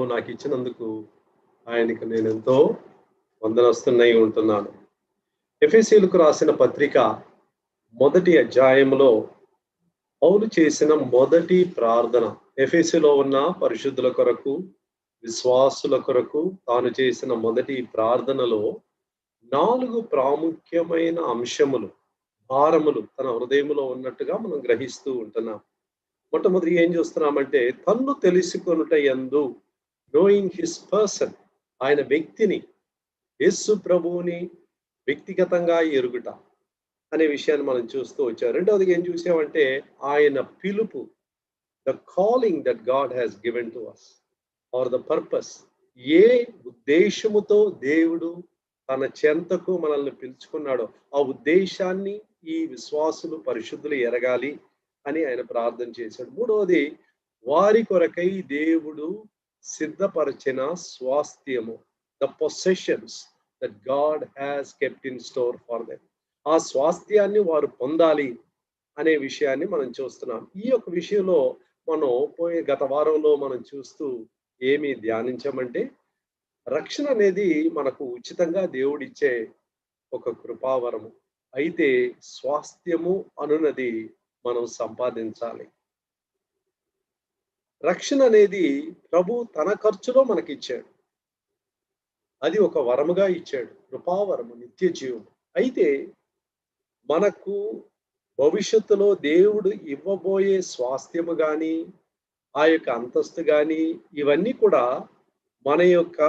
ప్రభు నాకు ఇచ్చినందుకు ఆయనకు నేను ఎంతో వందనస్తున్నై ఉంటున్నాను. ఎఫెసీయులకు రాసిన పత్రిక మొదటి అధ్యాయంలో పౌలు చేసిన మొదటి ప్రార్థన, ఎఫెసీలో ఉన్న పరిశుద్ధుల కొరకు, విశ్వాసుల కొరకు తాను చేసిన మొదటి ప్రార్థనలో 4 ప్రాముఖ్యమైన అంశములు, భారములు తన హృదయములో ఉన్నట్టుగా మనం గ్రహిస్తూ ఉంటున్నాం. మొట్టమొదటి ఏం చూస్తున్నామంటే, తన్ను తెలుసుకొనుట యందు, నోయింగ్ హిస్ పర్సన్, ఆయన వ్యక్తిని, యేసు ప్రభువుని వ్యక్తిగతంగా ఎరుగుట అనే విషయాన్ని మనం చూస్తూ వచ్చాం. రెండవదిగా ఏం చూసామంటే, ఆయన పిలుపు, the calling that God has given to us, or the purpose, ఏ ఉద్దేశముతో దేవుడు తన చెంతకు మనల్ని పిలుచుకున్నాడో ఆ ఉద్దేశాన్ని ఈ విశ్వాసులు పరిశుద్ధులు ఎరగాలి అని ఆయన ప్రార్థన చేశాడు. మూడవది, వారి కొరకై దేవుడు సిద్ధపరిచిన స్వాస్థ్యము, the possessions that God has kept in store for them, ఆ స్వాస్థ్యాన్ని వారు పొందాలి అనే విషయాన్ని మనం చూస్తున్నాం. ఈ యొక్క విషయంలో మనం గత వారంలో మనం చూస్తూ ఏమి ధ్యానించామంటే, రక్షణ అనేది మనకు ఉచితంగా దేవుడిచ్చే ఒక కృపావరము. అయితే స్వాస్థ్యము అనున్నది మనం సంపాదించాలి. రక్షణ అనేది ప్రభు తన ఖర్చులో మనకిచ్చాడు. అది ఒక వరముగా ఇచ్చాడు, కృపావరము, నిత్య జీవం. అయితే మనకు భవిష్యత్తులో దేవుడు ఇవ్వబోయే స్వాస్థ్యము కానీ, ఆ యొక్క అంతస్తు కానీ, ఇవన్నీ కూడా మన యొక్క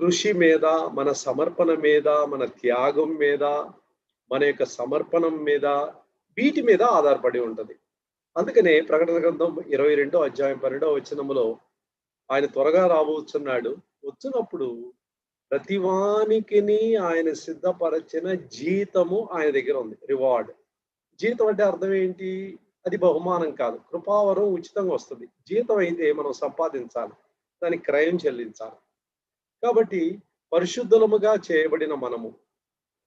కృషి మీద, మన సమర్పణ మీద, మన త్యాగం మీద, మన యొక్క సమర్పణం మీద, వీటి మీద ఆధారపడి ఉంటది. అందుకనే ప్రకటన గ్రంథం 22వ అధ్యాయం 12వ వచనములో ఆయన త్వరగా రాబోతున్నాడు, వచ్చినప్పుడు ప్రతివానికిని ఆయన సిద్ధపరచిన జీతము ఆయన దగ్గర ఉంది, రివార్డ్. జీతం అంటే అర్థం ఏంటి? అది బహుమానం కాదు, కృపావరం ఉచితంగా వస్తుంది. జీతం అయితే మనం సంపాదించాలి, దానికి క్రయం చెల్లించాలి. కాబట్టి పరిశుద్ధులముగా చేయబడిన మనము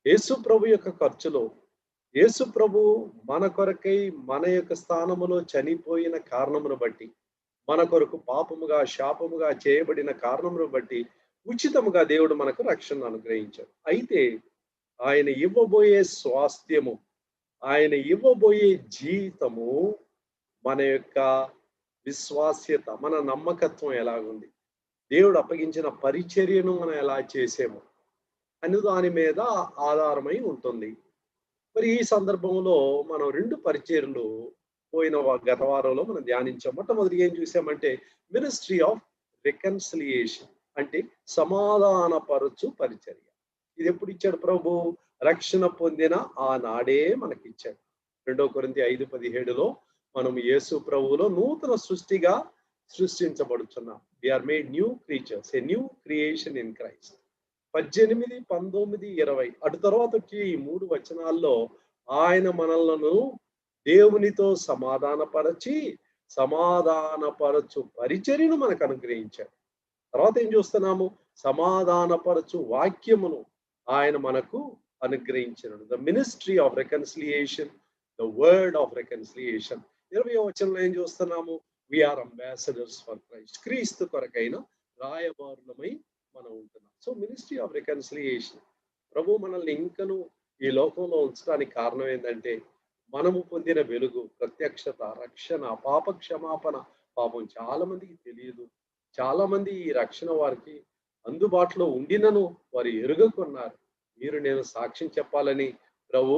యేసు ప్రభు యొక్క ఖర్చులో, యేసు ప్రభు మన కొరకై మన యొక్క స్థానములో చనిపోయిన కారణమును బట్టి, మన కొరకు పాపముగా శాపముగా చేయబడిన కారణమును బట్టి ఉచితముగా దేవుడు మనకు రక్షణ అనుగ్రహించాడు. అయితే ఆయన ఇవ్వబోయే స్వాస్థ్యము, ఆయన ఇవ్వబోయే జీతము మన యొక్క విశ్వాస్యత, మన నమ్మకత్వం ఎలాగుంది, దేవుడు అప్పగించిన పరిచర్యను మనం ఎలా చేసాము అని దాని మీద ఆధారమై ఉంటుంది. మరి ఈ సందర్భంలో మనం 2 పరిచర్యలు గత వారంలో మనం ధ్యానించాం. మొట్టమొదటి ఏం చూసామంటే, మినిస్ట్రీ ఆఫ్ రికన్సిలియేషన్, అంటే సమాధానపరచు పరిచర్య. ఇది ఎప్పుడు ఇచ్చాడు ప్రభు? రక్షణ పొందిన ఆనాడే మనకిచ్చాడు. 2 కొరింథీ 5:17లో మనం యేసు ప్రభువులో నూతన సృష్టిగా సృష్టించబడుచున్నాం. We are made new creatures, a new creation in Christ. 18, 19, 20 అటు తర్వాత వచ్చి ఈ 3 వచనాల్లో ఆయన మనలను దేవునితో సమాధానపరచు పరిచర్యను మనకు అనుగ్రహించాడు. తర్వాత ఏం చూస్తున్నాము? సమాధానపరచు వాక్యమును ఆయన మనకు అనుగ్రహించాడు. The ministry of reconciliation, the word of reconciliation. 20వ వచనంలో ఏం చూస్తున్నాము? We are ambassadors for Christ. క్రీస్తు కొరకైన రాయబారులమై మనం ఉంటున్నాం. సో మినిస్ట్రీ ఆఫ్ రికన్సిలియేషన్, ప్రభు మనల్ని ఇంకను ఈ లోకంలో ఉంచడానికి కారణం ఏంటంటే, మనము పొందిన వెలుగు, ప్రత్యక్షత, రక్షణ, పాప క్షమాపణ. పాపం చాలా మందికి తెలియదు. చాలా మంది ఈ రక్షణ వారికి అందుబాటులో ఉండినను వారు ఎరుగకున్నారు. మీరు నేను సాక్ష్యం చెప్పాలని ప్రభు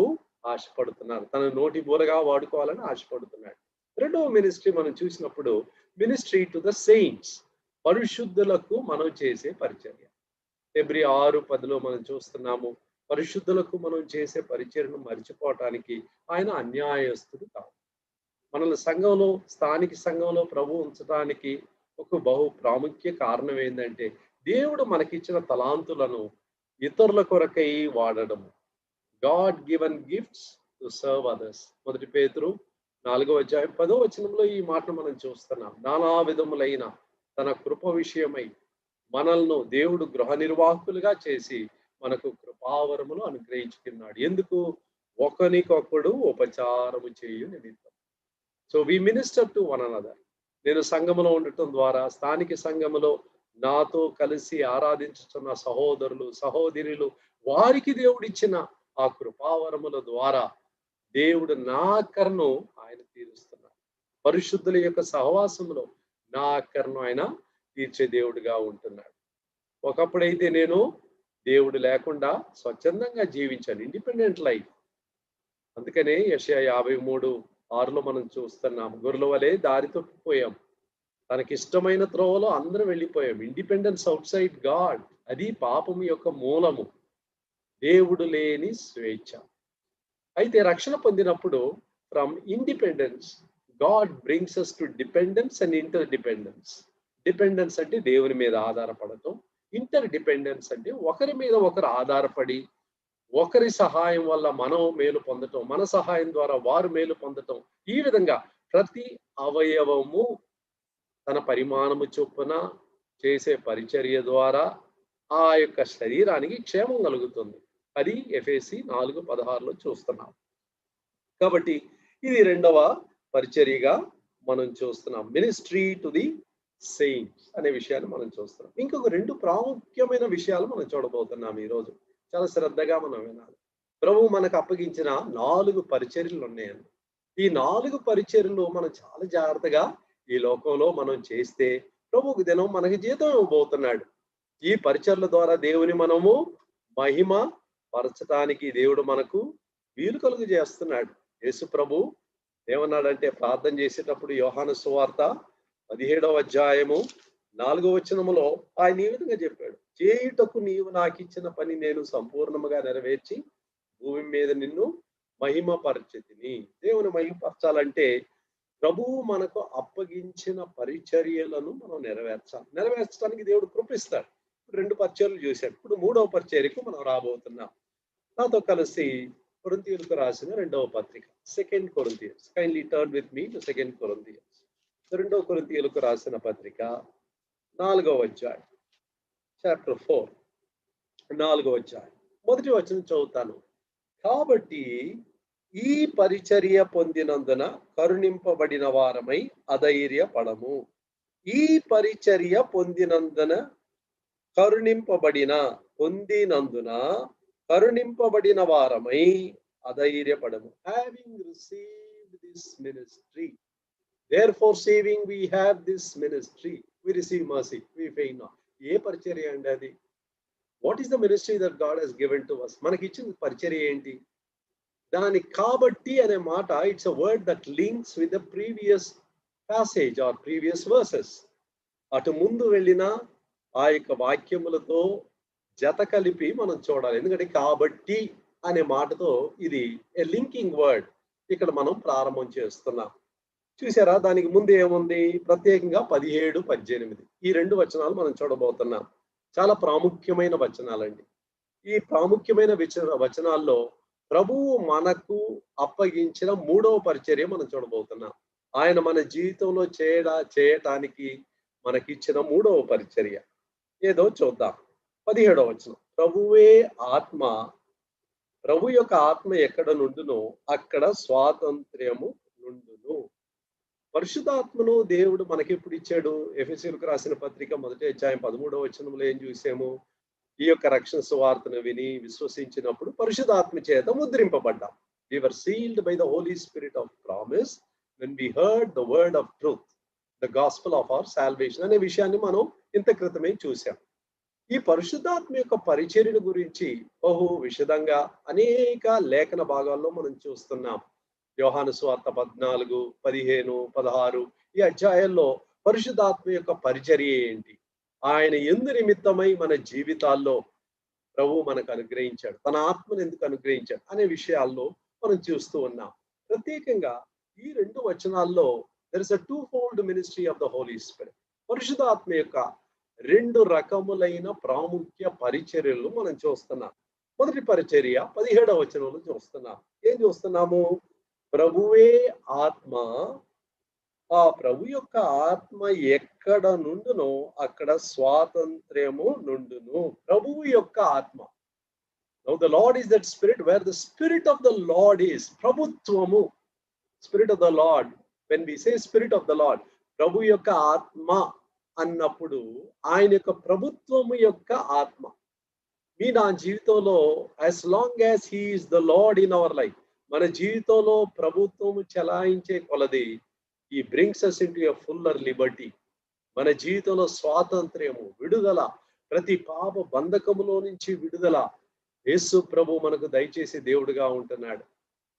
ఆశపడుతున్నారు, తన నోటి బూరగా వాడుకోవాలని ఆశపడుతున్నాడు. రెండవ మినిస్ట్రీ మనం చూసినప్పుడు, మినిస్ట్రీ టు ద సెయింట్స్, పరిశుద్ధులకు మనం చేసే పరిచర్య. ఫిబ్రవరి 6:10లో మనం చూస్తున్నాము, పరిశుద్ధులకు మనం చేసే పరిచర్యను మర్చిపోవటానికి ఆయన అన్యాయస్తుడు కాదు. మనల్ని సంఘంలో, స్థానిక సంఘంలో ప్రభు ఉంచడానికి ఒక బహు ప్రాముఖ్య కారణం ఏంటంటే, దేవుడు మనకిచ్చిన తలాంతులను ఇతరుల కొరకై వాడడము. God given gifts to serve others. 1 పేతురు 4వ అధ్యాయం 10వ వచనంలో ఈ మాటను మనం చూస్తున్నాం. నానా విధములైన తన కృప విషయమై మనల్ని దేవుడు గృహ నిర్వాహకులుగా చేసి మనకు కృపావరములు అనుగ్రహించుకున్నాడు. ఎందుకు? ఒకనికొకడు ఉపచారము చేయు నిమిత్తం. So we minister to one another. నేను సంఘములో ఉండటం ద్వారా స్థానిక సంఘములో నాతో కలిసి ఆరాధించుతున్న సహోదరులు సహోదరులు వారికి దేవుడిచ్చిన ఆ కృపావరముల ద్వారా దేవుడు నా అక్కరను ఆయన తీరుస్తున్నాడు. పరిశుద్ధుల యొక్క సహవాసంలో నా అక్కరను ఆయన తీర్చే దేవుడిగా ఉంటున్నాడు. ఒకప్పుడైతే నేను దేవుడు లేకుండా స్వచ్ఛందంగా జీవించాను, ఇండిపెండెంట్ లైఫ్. అందుకనే యెషయా 53:6 మనం చూస్తున్నాం, గొర్రెల వలె దారి తప్పిపోయాం, తనకిష్టమైన త్రోవలో అందరం వెళ్ళిపోయాం. ఇండిపెండెన్స్ అవుట్ సైడ్ గాడ్, అది పాపం యొక్క మూలము, దేవుడు లేని స్వేచ్ఛ. అయితే రక్షణ పొందినప్పుడు from independence God brings us to dependence and interdependence. Dependence అంటే దేవుని మీద ఆధారపడటం, ఇంటర్ డిపెండెన్స్ అంటే ఒకరి మీద ఒకరు ఆధారపడి ఒకరి సహాయం వల్ల మనం మేలు పొందటం, మన సహాయం ద్వారా వారు మేలు పొందటం. ఈ విధంగా ప్రతి అవయవము తన పరిమాణము చొప్పున చేసే పరిచర్య ద్వారా ఆ యొక్క శరీరానికి క్షేమం కలుగుతుంది. అది ఎఫెసీ 4:16 చూస్తున్నాం. కాబట్టి ఇది రెండవ పరిచర్యగా మనం చూస్తున్నాం, మినిస్ట్రీ టు ది సెయింట్స్ అనే విషయాన్ని మనం చూస్తున్నాం. ఇంకొక రెండు ప్రాముఖ్యమైన విషయాలు మనం చూడబోతున్నాం ఈరోజు. చాలా శ్రద్ధగా మనం వినాలి. ప్రభు మనకు అప్పగించిన 4 పరిచర్యలు ఉన్నాయండి. ఈ 4 పరిచర్యలు మనం చాలా జాగ్రత్తగా ఈ లోకంలో మనం చేస్తే ప్రభువుకు దినం మనకి జీతం ఇవ్వబోతున్నాడు. ఈ పరిచర్ల ద్వారా దేవుని మనము మహిమ పరచటానికి దేవుడు మనకు వీలు కలుగు చేస్తున్నాడు. యేసు ప్రభు ఏమన్నాడంటే ప్రార్థన చేసేటప్పుడు యోహాను సువార్త 17:4 ఆయన ఈ విధంగా చెప్పాడు, చేయుటకు నీవు నాకు ఇచ్చిన పని నేను సంపూర్ణముగా నెరవేర్చి భూమి మీద నిన్ను మహిమపరచితిని. దేవుని మహిమపరచాలంటే ప్రభువు మనకు అప్పగించిన పరిచర్యలను మనం నెరవేర్చాలి. నెరవేర్చడానికి దేవుడు కృపిస్తాడు. ఇప్పుడు 2 పరిచర్యలు చూశాడు, ఇప్పుడు 3వ పరిచర్యకు మనం రాబోతున్నాం. నాతో కలిసి కొరింథీయులకు రాసిన 2వ పత్రిక, 2 Corinthians. Kindly turn with me to 2 Corinthians. 2 కొరింథీయులకు రాసిన పత్రిక 4వ అధ్యాయం, చాప్టర్ 4, 4వ అధ్యాయం, మొదటి వచనం చదువుతాను. కాబట్టి ఈ పరిచర్య పొందినందున కరుణింపబడిన వారమై అధైర్యపడము. ఈ పరిచర్య పొందినందున కరుణింపబడిన వారమై అధైర్యపడము. Having received this ministry, therefore saving we have this ministry, we receive mercy, we faint not. ఏ పరిచర్య అండి అది? What is the ministry that God has given to us? మనకి ఇచ్చిన పరిచర్య ఏంటి? దాని కాబట్టి అనే మాట, it's a word that links with the previous passage or previous verses. అటు ముందు వెళ్ళిన ఆ యొక్క వాక్యములతో జత కలిపి మనం చూడాలి. ఎందుకంటే కాబట్టి అనే మాటతో ఇది ఏ లింకింగ్ వర్డ్ ఇక్కడ మనం ప్రారంభం చేస్తున్నాం. చూసారా, దానికి ముందు ఏముంది? ప్రత్యేకంగా 17, 18 ఈ 2 వచనాలు మనం చూడబోతున్నాం. చాలా ప్రాముఖ్యమైన వచనాలండి. ఈ ప్రాముఖ్యమైన వచనాల్లో ప్రభువు మనకు అప్పగించిన 3వ పరిచర్య మనం చూడబోతున్నాం. ఆయన మన జీవితంలో చేయటానికి మనకిచ్చిన 3వ పరిచర్య ఏదో చూద్దాం. 17వ వచనం, ప్రభువే ఆత్మ, ప్రభు యొక్క ఆత్మ ఎక్కడ నుండునో అక్కడ స్వాతంత్ర్యము నుండును. పరిశుద్ధాత్మను దేవుడు మనకి ఎప్పుడు ఇచ్చాడు? ఎఫెసీయులకు రాసిన పత్రిక 1వ అధ్యాయం 13వ వచనంలో ఏం చూసాము? ఈ యొక్క రక్షణ సువార్తను విని విశ్వసించినప్పుడు పరిశుద్ధాత్మ చేత ముద్రింపబడ్డాం. We were sealed by the Holy Spirit of promise when we heard the word of truth, the gospel of our salvation అనే విషయాన్ని మనం ఇంత క్రితమే చూసాం. ఈ పరిశుద్ధాత్మ యొక్క పరిచర్యను గురించి బహు విశదంగా అనేక లేఖన భాగాల్లో మనం చూస్తున్నాం. యోహాను సువార్త 14, 15, 16 ఈ అధ్యాయాల్లో పరిశుద్ధాత్మ యొక్క పరిచర్య ఏంటి, ఆయన ఎందు నిమిత్తమై మన జీవితాల్లో ప్రభు మనకు అనుగ్రహించాడు, తన ఆత్మను ఎందుకు అనుగ్రహించాడు అనే విషయాల్లో మనం చూస్తూ ఉన్నాం. ప్రత్యేకంగా ఈ 2 వచనాల్లో there is a twofold ministry of the Holy Spirit. పరిశుద్ధాత్మ యొక్క 2 రకములైన ప్రాముఖ్య పరిచర్యలు మనం చూస్తున్నాం. మొదటి పరిచర్య 17వ వచనంలో చూస్తున్నాం. ఏం చూస్తున్నాము? ప్రభువే ఆత్మ, ఆ ప్రభు యొక్క ఆత్మ ఎక్కడ నుండునో అక్కడ స్వాతంత్ర్యము నుండును. ప్రభువు యొక్క ఆత్మ. Now the Lord is that spirit, where the spirit of the Lord is. ప్రభుత్వము, spirit of the Lord. When we say spirit of the Lord, ప్రభు యొక్క ఆత్మ అన్నప్పుడు ఆయన యొక్క ప్రభుత్వము యొక్క ఆత్మ నా జీవితంలో as long as he is the Lord in our life, మన జీవితంలో ప్రభుత్వము చెలాయించే కొలది ఈ brings us into a fuller liberty. మన జీవితంలో స్వాతంత్ర్యము, విడుదల, ప్రతి పాప బంధకములో నుంచి విడుదల యేసు ప్రభు మనకు దయచేసి దేవుడిగా ఉంటున్నాడు.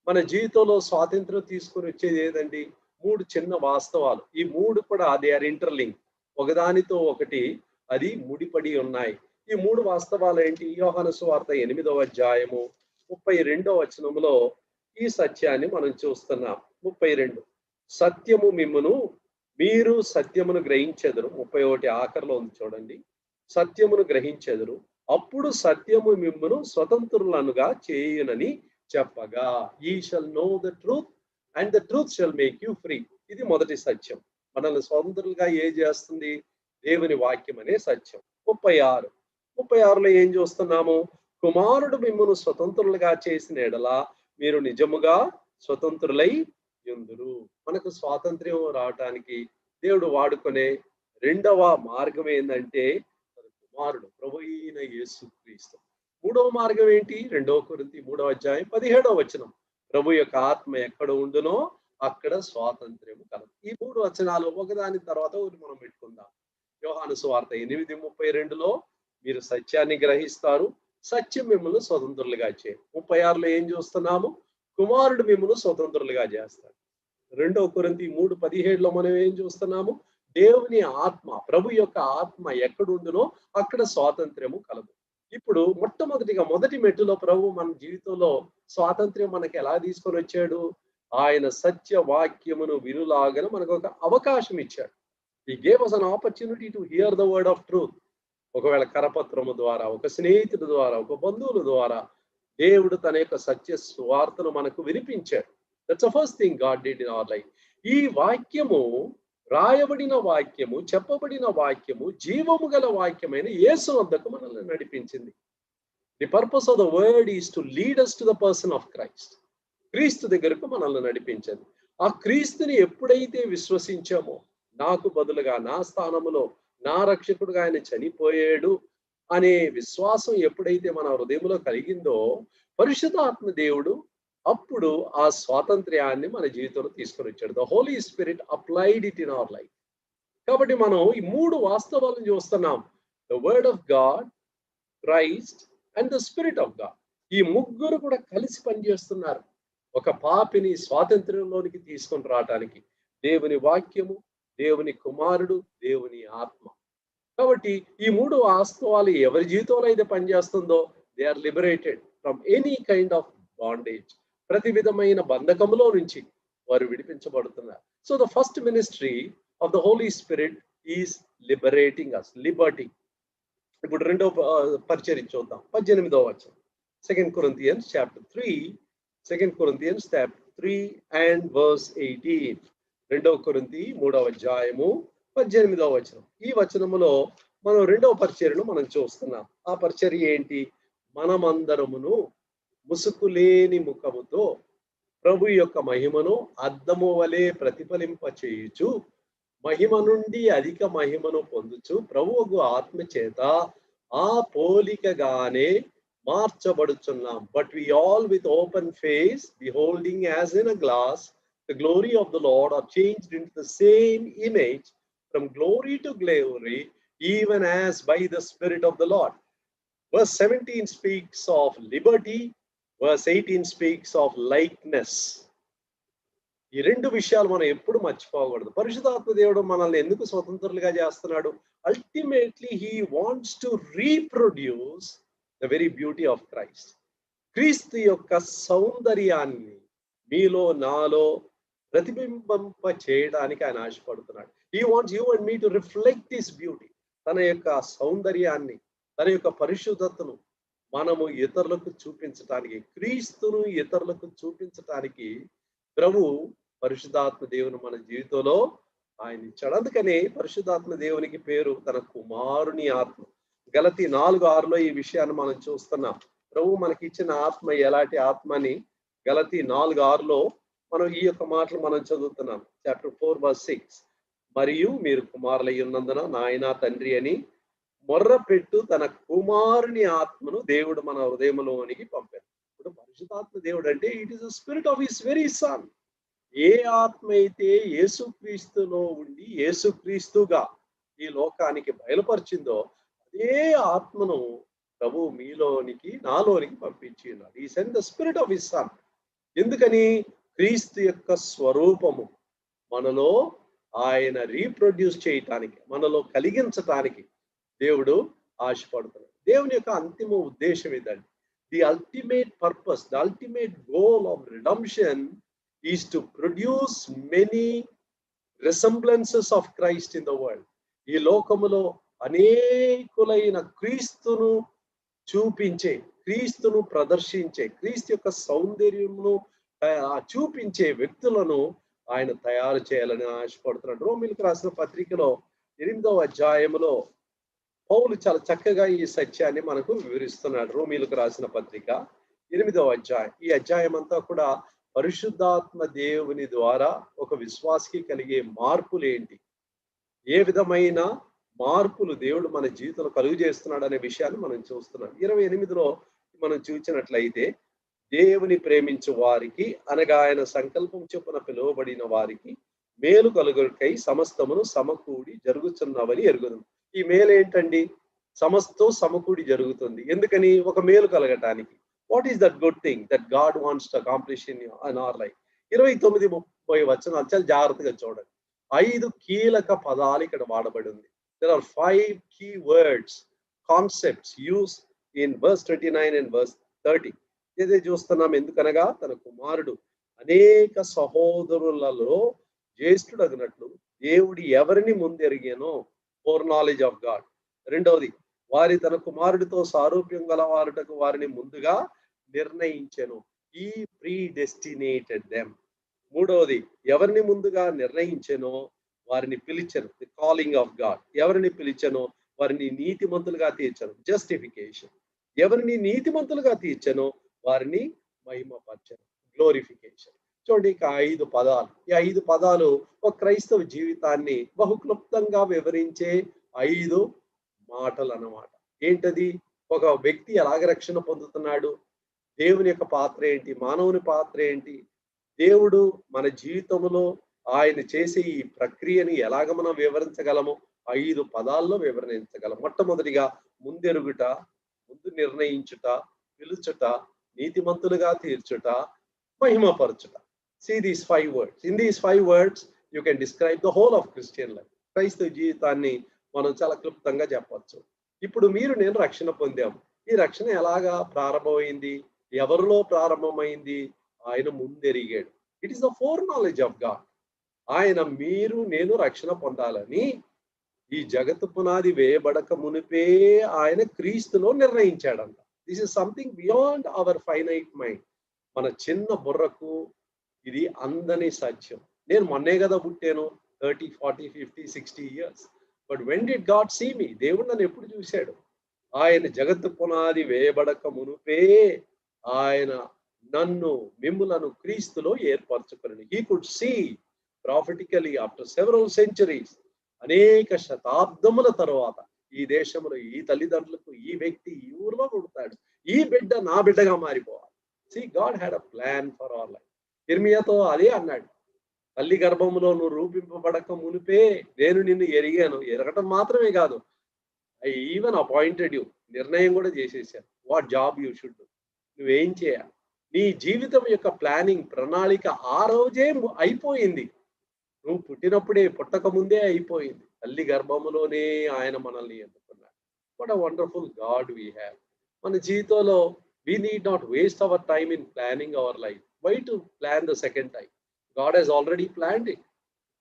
మన జీవితంలో స్వాతంత్రం తీసుకొని వచ్చేది ఏదండి? 3 చిన్న వాస్తవాలు. ఈ 3 కూడా దే ఆర్ ఇంటర్లింక్, ఒకదానితో ఒకటి అది ముడిపడి ఉన్నాయి. ఈ 3 వాస్తవాలు ఏంటి? యోహాను సువార్త 8వ అధ్యాయము 32వ వచనంలో ఈ సత్యాన్ని మనం చూస్తున్నాం. 32 సత్యము మిమ్మును, మీరు సత్యమును గ్రహించెదరు. 31 ఆఖరిలో ఉంది చూడండి. సత్యమును గ్రహించెదరు, అప్పుడు సత్యము మిమ్మును స్వతంత్రులనుగా చేయునని చెప్పగా, ye shall know the truth and the truth shall make you free. ఇది మొదటి సత్యం. మనల్ని స్వతంత్రులుగా చేస్తుంది? దేవుని వాక్యం అనే సత్యం. 36లో ఏం చూస్తున్నాము? కుమారుడు మిమ్మును స్వతంత్రులుగా చేసిన ఎడల మీరు నిజముగా స్వతంత్రులై యుందురు. మనకు స్వాతంత్ర్యం రావటానికి దేవుడు వాడుకునే రెండవ మార్గం ఏంటంటే కుమారుడు, ప్రభు అయిన యేసుక్రీస్తు. మూడవ మార్గం ఏంటి? 2 కొరింథీ 3వ అధ్యాయం 17వ వచనం, ప్రభు యొక్క ఆత్మ ఎక్కడ ఉండునో అక్కడ స్వాతంత్ర్యం కలదు. ఈ 3 వచనాలు ఒకదాని తర్వాత మనం పెట్టుకుందాం. యోహాను సువార్త 8:32లో మీరు సత్యాన్ని గ్రహిస్తారు, సత్యం మిమ్మల్ని స్వతంత్రులుగా చేయండి. 36లో ఏం చూస్తున్నాము? కుమారుడు మిమ్మల్ని స్వతంత్రులుగా చేస్తాడు. 2 కొరింథీ 3:17లో మనం ఏం చూస్తున్నాము? దేవుని ఆత్మ, ప్రభు యొక్క ఆత్మ ఎక్కడుండునో అక్కడ స్వాతంత్ర్యము కలదు. ఇప్పుడు మొదటి మెట్టులో ప్రభు మన జీవితంలో స్వాతంత్ర్యం మనకి ఎలా తీసుకొని వచ్చాడు? ఆయన సత్య వాక్యమును వినులాగన మనకు ఒక అవకాశం ఇచ్చాడు. He gave us an opportunity to hear the word of truth. ఒకవేళ కరపత్రము ద్వారా, ఒక స్నేహితుడి ద్వారా, ఒక బంధువుల ద్వారా దేవుడు తన యొక్క సత్య సువార్తను మనకు వినిపించాడు. That's the first thing God did in our life. ఈ వాక్యము, రాయబడిన వాక్యము, చెప్పబడిన వాక్యము, జీవము గల వాక్యమైన యేసు వద్దకు మనల్ని నడిపించింది. The purpose of the word is to lead us to the person of Christ. క్రీస్తు దగ్గరకు మనల్ని నడిపించింది. ఆ క్రీస్తుని ఎప్పుడైతే విశ్వసించామో, నాకు బదులుగా నా స్థానములో నా రక్షకుడుగా ఆయన చనిపోయాడు అనే విశ్వాసం ఎప్పుడైతే మన హృదయంలో కలిగిందో, పరిశుద్ధాత్మ దేవుడు అప్పుడు ఆ స్వాతంత్ర్యాన్ని మన జీవితంలో తీసుకొని వచ్చాడు. The Holi Spirit applied it in our life. కాబట్టి మనం ఈ 3 వాస్తవాలను చూస్తున్నాం. The word of God, Christ and the spirit of God. ఈ ముగ్గురు కూడా కలిసి పనిచేస్తున్నారు ఒక పాపిని స్వాతంత్ర్యంలోనికి తీసుకొని రావటానికి. దేవుని వాక్యము, దేవుని కుమారుడు, దేవుని ఆత్మ. కాబట్టి ఈ 3 వాస్తవాలు ఎవరి జీవితంలో అయితే పనిచేస్తుందో, they are liberated from any kind of bondage. ప్రతి విధమైన బంధకములో నుంచి వారు విడిపించబడుతున్నారు. So the first ministry of the Holi spirit is liberating us, liberty. ఇప్పుడు రెండవ పరిచయం చూద్దాం. 18వ వచనం, 2 Corinthians chapter 3, 2 Corinthians chapter 3 and verse 18. 2 కొరింథీ 3వ అధ్యాయము 18వ వచనం. ఈ వచనములో మనం రెండవ పరిచర్యను మనం చూస్తున్నాం. ఆ పరిచర్య ఏంటి? మనమందరమును ముసుకులేని ముఖముతో ప్రభు యొక్క మహిమను అద్దము వలె ప్రతిఫలింప చేయుచు, మహిమ నుండి అధిక మహిమను పొందుచు, ప్రభువుకు ఆత్మ చేత ఆ పోలికగానే మార్చబడుచున్నాం. But we all with open face beholding as in a glass the glory of the Lord are changed into the same image from glory to glory, even as by the Spirit of the Lord. Verse 17 speaks of liberty. Verse 18 speaks of likeness. ఈ 2 విషయాలు మనం ఎప్పుడు మర్చిపోకూడదు. పరిశుద్ధాత్మ దేవుడు మనల్ని ఎందుకు స్వతంత్రులుగా చేస్తున్నాడు? Ultimately he wants to reproduce the very beauty of Christ. క్రీస్తు యొక్క సౌందర్యాన్ని మీలో నాలో ప్రతిబింబింప చేయడానికి ఆయన ఆశపడుతున్నాడు. He wants you and me to reflect this beauty. తన యొక్క సౌందర్యాన్ని, తన యొక్క పరిశుద్ధతను మనము ఇతరులకు చూపించటానికి, క్రీస్తును ఇతరులకు చూపించటానికి ప్రభు పరిశుద్ధాత్మ దేవుని మన జీవితంలో ఆయన ఇచ్చాడు. అందుకనే పరిశుద్ధాత్మ దేవునికి పేరు తన కుమారుని ఆత్మ. గలతీ 4:6లో ఈ విషయాన్ని మనం చూస్తున్నాం. ప్రభు మనకి ఇచ్చిన ఆత్మ ఎలాంటి ఆత్మ అని గలతీ 4:6లో మనం ఈ యొక్క మాటలు మనం చదువుతున్నాం. Chapter 4 verse 6. మరియు మీరు కుమారులై ఉన్నందున నాయన తండ్రి అని మొర్రపెట్టు తన కుమారుని ఆత్మను దేవుడు మన హృదయంలోనికి పంపారు. ఇప్పుడు పరిశుద్ధాత్మ దేవుడు అంటే it is the spirit of his very son. ఏ ఆత్మ అయితే యేసుక్రీస్తులో ఉండి యేసుక్రీస్తుగా ఈ లోకానికి బయలుపరిచిందో అదే ఆత్మను ప్రభు మీలోనికి నాలోనికి పంపించి ఉన్నాడు. ఈ send the spirit of his son. ఎందుకని? క్రీస్తు యొక్క స్వరూపము మనలో ఆయన రీప్రొడ్యూస్ చేయటానికి, మనలో కలిగించటానికి దేవుడు ఆశపడుతున్నాడు. దేవుని యొక్క అంతిమ ఉద్దేశం ఇదండి. The ultimate purpose, the ultimate goal of redemption is to produce many resemblances of Christ in the world. ఈ లోకములో అనేకులైన క్రీస్తును చూపించే, క్రీస్తును ప్రదర్శించే, క్రీస్తు యొక్క సౌందర్యమును చూపించే వ్యక్తులను ఆయన తయారు చేయాలని ఆశపడుతున్నాడు. రోమీయులకు రాసిన పత్రికలో 8వ అధ్యాయములో పౌలు చాలా చక్కగా ఈ సత్యాన్ని మనకు వివరిస్తున్నాడు. రోమీయులకు రాసిన పత్రిక 8వ అధ్యాయం. ఈ అధ్యాయం అంతా కూడా పరిశుద్ధాత్మ దేవుని ద్వారా ఒక విశ్వాసికి కలిగే మార్పులు ఏంటి, ఏ విధమైన మార్పులు దేవుడు మన జీవితంలో కలుగు చేస్తున్నాడు అనే విషయాన్ని మనం చూస్తున్నాం. 28లో మనం చూసినట్లయితే, దేవుని ప్రేమించు వారికి అనగా ఆయన సంకల్పం చొప్పున పిలువబడిన వారికి మేలు కలుగుకై సమస్తమును సమకూడి జరుగుతున్నవని ఎరుగుదాం. ఈ మేలు ఏంటండి? సమస్తం సమకూడి జరుగుతుంది. ఎందుకని? ఒక మేలు కలగటానికి. What is that good thing that God wants to accomplish in our life? 29-30 వచనాలు చాలా జాగ్రత్తగా చూడండి. 5 కీలక పదాలు ఇక్కడ వాడబడి ఉంది. There are 5 key words, concepts used in verse 29 and verse 30. ఇదే చూస్తున్నాం. ఎందుకనగా తన కుమారుడు అనేక సహోదరులలో జ్యేష్ఠుడగినట్లు దేవుడు ఎవరిని ముందెరిగానో, ఫోర్ నాలెడ్జ్ ఆఫ్ గాడ్. రెండవది, వారి తన కుమారుడితో సారూప్యం గలవారుటకు వారిని ముందుగా నిర్ణయించెను. ఈ ప్రీ డెస్టినేటెడ్ దెమ్. మూడవది, ఎవరిని ముందుగా నిర్ణయించెనో వారిని పిలిచెను. The calling of God. ఎవరిని పిలిచెనో వారిని నీతిమంతులుగా తీర్చను. జస్టిఫికేషన్. ఎవరిని నీతిమంతులుగా తీర్చనో వారిని మహిమపరచను. గ్లోరిఫికేషన్. చూడండి, ఇక 5 పదాలు. ఈ 5 పదాలు ఒక క్రైస్తవ జీవితాన్ని బహుక్లుప్తంగా వివరించే 5 మాటలు అన్నమాట. ఏంటది? ఒక వ్యక్తి ఎలాగ రక్షణ పొందుతున్నాడు, దేవుని యొక్క పాత్ర ఏంటి, మానవుని పాత్ర ఏంటి, దేవుడు మన జీవితంలో ఆయన చేసే ఈ ప్రక్రియని ఎలాగ మనం వివరించగలము? 5 పదాల్లో వివరించగలం. మొట్టమొదటిగా ముందెరుగుట, ముందు నిర్ణయించుట, పిలుచుట, నీతిమంతులుగా తీర్చుట, మహిమపరచుట. See these 5 words. In these 5 words you can describe the whole of Christian life. క్రైస్తవ జీవితాన్ని మనం చాలా క్లుప్తంగా చెప్పొచ్చు. ఇప్పుడు మీరు నేను రక్షణ పొందాము. ఈ రక్షణ ఎలాగా ప్రారంభమైంది, ఎవరిలో ప్రారంభమైంది? ఆయన ముందెరిగాడు. It is the foreknowledge of God. ఆయన మీరు నేను రక్షణ పొందాలని ఈ జగత్తు పునాది వేయబడక మునిపే ఆయన క్రీస్తులో నిర్ణయించాడంట. This is something beyond our finite mind. మన చిన్న బుర్రకు ఇది అందని సత్యం. నేను మొన్నే కదా పుట్టాను, 30, 40, 50, 60 years. But when did God see me? దేవుడు నన్ను ఎప్పుడు చూశాడు? ఆయన జగత్తు పునాది వేయబడక మునిపే ఆయన నన్ను మిమ్ములను క్రీస్తులో ఏర్పరచుకుని. He could see prophetically after several centuries. అనేక శతాబ్దముల తర్వాత ఈ దేశంలో ఈ తల్లిదండ్రులకు ఈ వ్యక్తి ఈ ఊర్లో పుడతాడు, ఈ బిడ్డ నా బిడ్డగా మారిపోవాలి. See, God had a plan for our life. ఇర్మియాతో అదే అన్నాడు. తల్లి గర్భములో నువ్వు రూపింపబడక మునిపే నేను నిన్ను ఎరిగాను. ఎరగటం మాత్రమే కాదు, ఐ ఈవెన్ అపాయింటెడ్ యూ. నిర్ణయం కూడా చేసేసాను. What job you should do. నువ్వేం చేయాలి? నీ జీవితం యొక్క ప్లానింగ్, ప్రణాళిక ఆ రోజే అయిపోయింది. నువ్వు పుట్టినప్పుడే, పుట్టక ముందే అయిపోయింది. తల్లి గర్భములోనే ఆయన మనల్ని ఎన్నుకున్నాడు. What a wonderful God we have. మన జీవితంలో we need not waste our time in planning our life. Why to plan the second time? God has already planned it.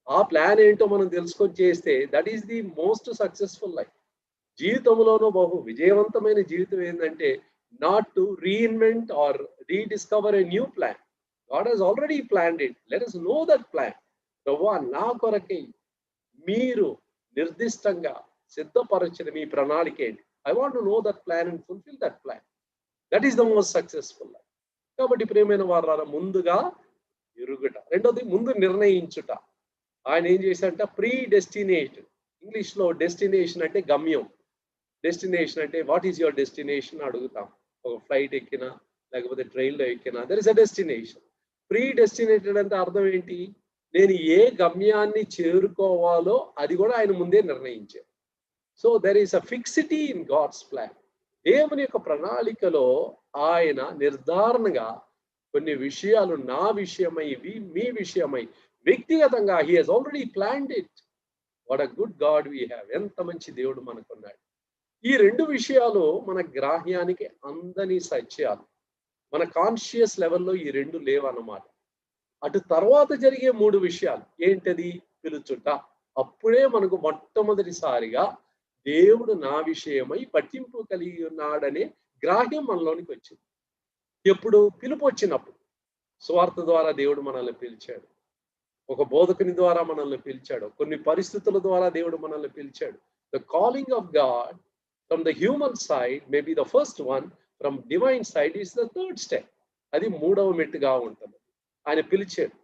ఆ ప్లాన్ ఏంటో మనం తెలుసుకొని చేస్తే that is the most successful life. జీవితంలోనూ బహు విజయవంతమైన జీవితం ఏంటంటే not to reinvent or rediscover a new plan. God has already planned it. Let us know that plan. ప్రభువా, నా కొరకై మీరు నిర్దిష్టంగా సిద్ధపరచిన మీ ప్రణాళిక ఏంటి? I want to know that plan and fulfil that plan. That is the most successful life. కాబట్టి ప్రియమైన వారారా, ముందుగా ఎరుగుట. రెండోది ముందు నిర్ణయించుట. ఆయన ఏం చేశాడంటే ప్రీ డెస్టినేట్, ఇంగ్లీష్లో డెస్టినేషన్ అంటే గమ్యం, డెస్టినేషన్ అంటే వాట్ ఈస్ యువర్ డెస్టినేషన్ అడుగుతాం. ఒక ఫ్లైట్ ఎక్కినా లేకపోతే ట్రైన్లో ఎక్కినా there is a destination. Predestinated అంటే అర్థం ఏంటి? నేను ఏ గమ్యాన్ని చేరుకోవాలో అది కూడా ఆయన ముందే నిర్ణయించారు. So there is a fixity in God's plan. దేవుని యొక్క ప్రణాళికలో ఆయన నిర్ధారణగా కొన్ని విషయాలు నా విషయమై, ఇవి మీ విషయమై వ్యక్తిగతంగా he has already planned it. What a good God we have. ఎంత మంచి దేవుడు మనకున్నాడు. ఈ రెండు విషయాలు మన గ్రాహ్యానికి అందని సత్యాలు. మన కాన్షియస్ లెవెల్లో ఈ రెండు లేవన్నమాట. అటు తర్వాత జరిగే మూడు విషయాలు ఏంటది? పిలుచుట. అప్పుడే మనకు మొట్టమొదటిసారిగా దేవుడు నా విషయమై పట్టింపు కలిగి ఉన్నాడనే గ్రాహ్యం మనలోనికి వచ్చింది. ఎప్పుడు? పిలుపు వచ్చినప్పుడు. సువార్త ద్వారా దేవుడు మనల్ని పిలిచాడు, ఒక బోధకుని ద్వారా మనల్ని పిలిచాడు, కొన్ని పరిస్థితుల ద్వారా దేవుడు మనల్ని పిలిచాడు. The calling of God from the human side may be the first one, from divine side is the third step. అది మూడవ మెట్టుగా ఉంటుంది. ఆయన పిలిచాడు.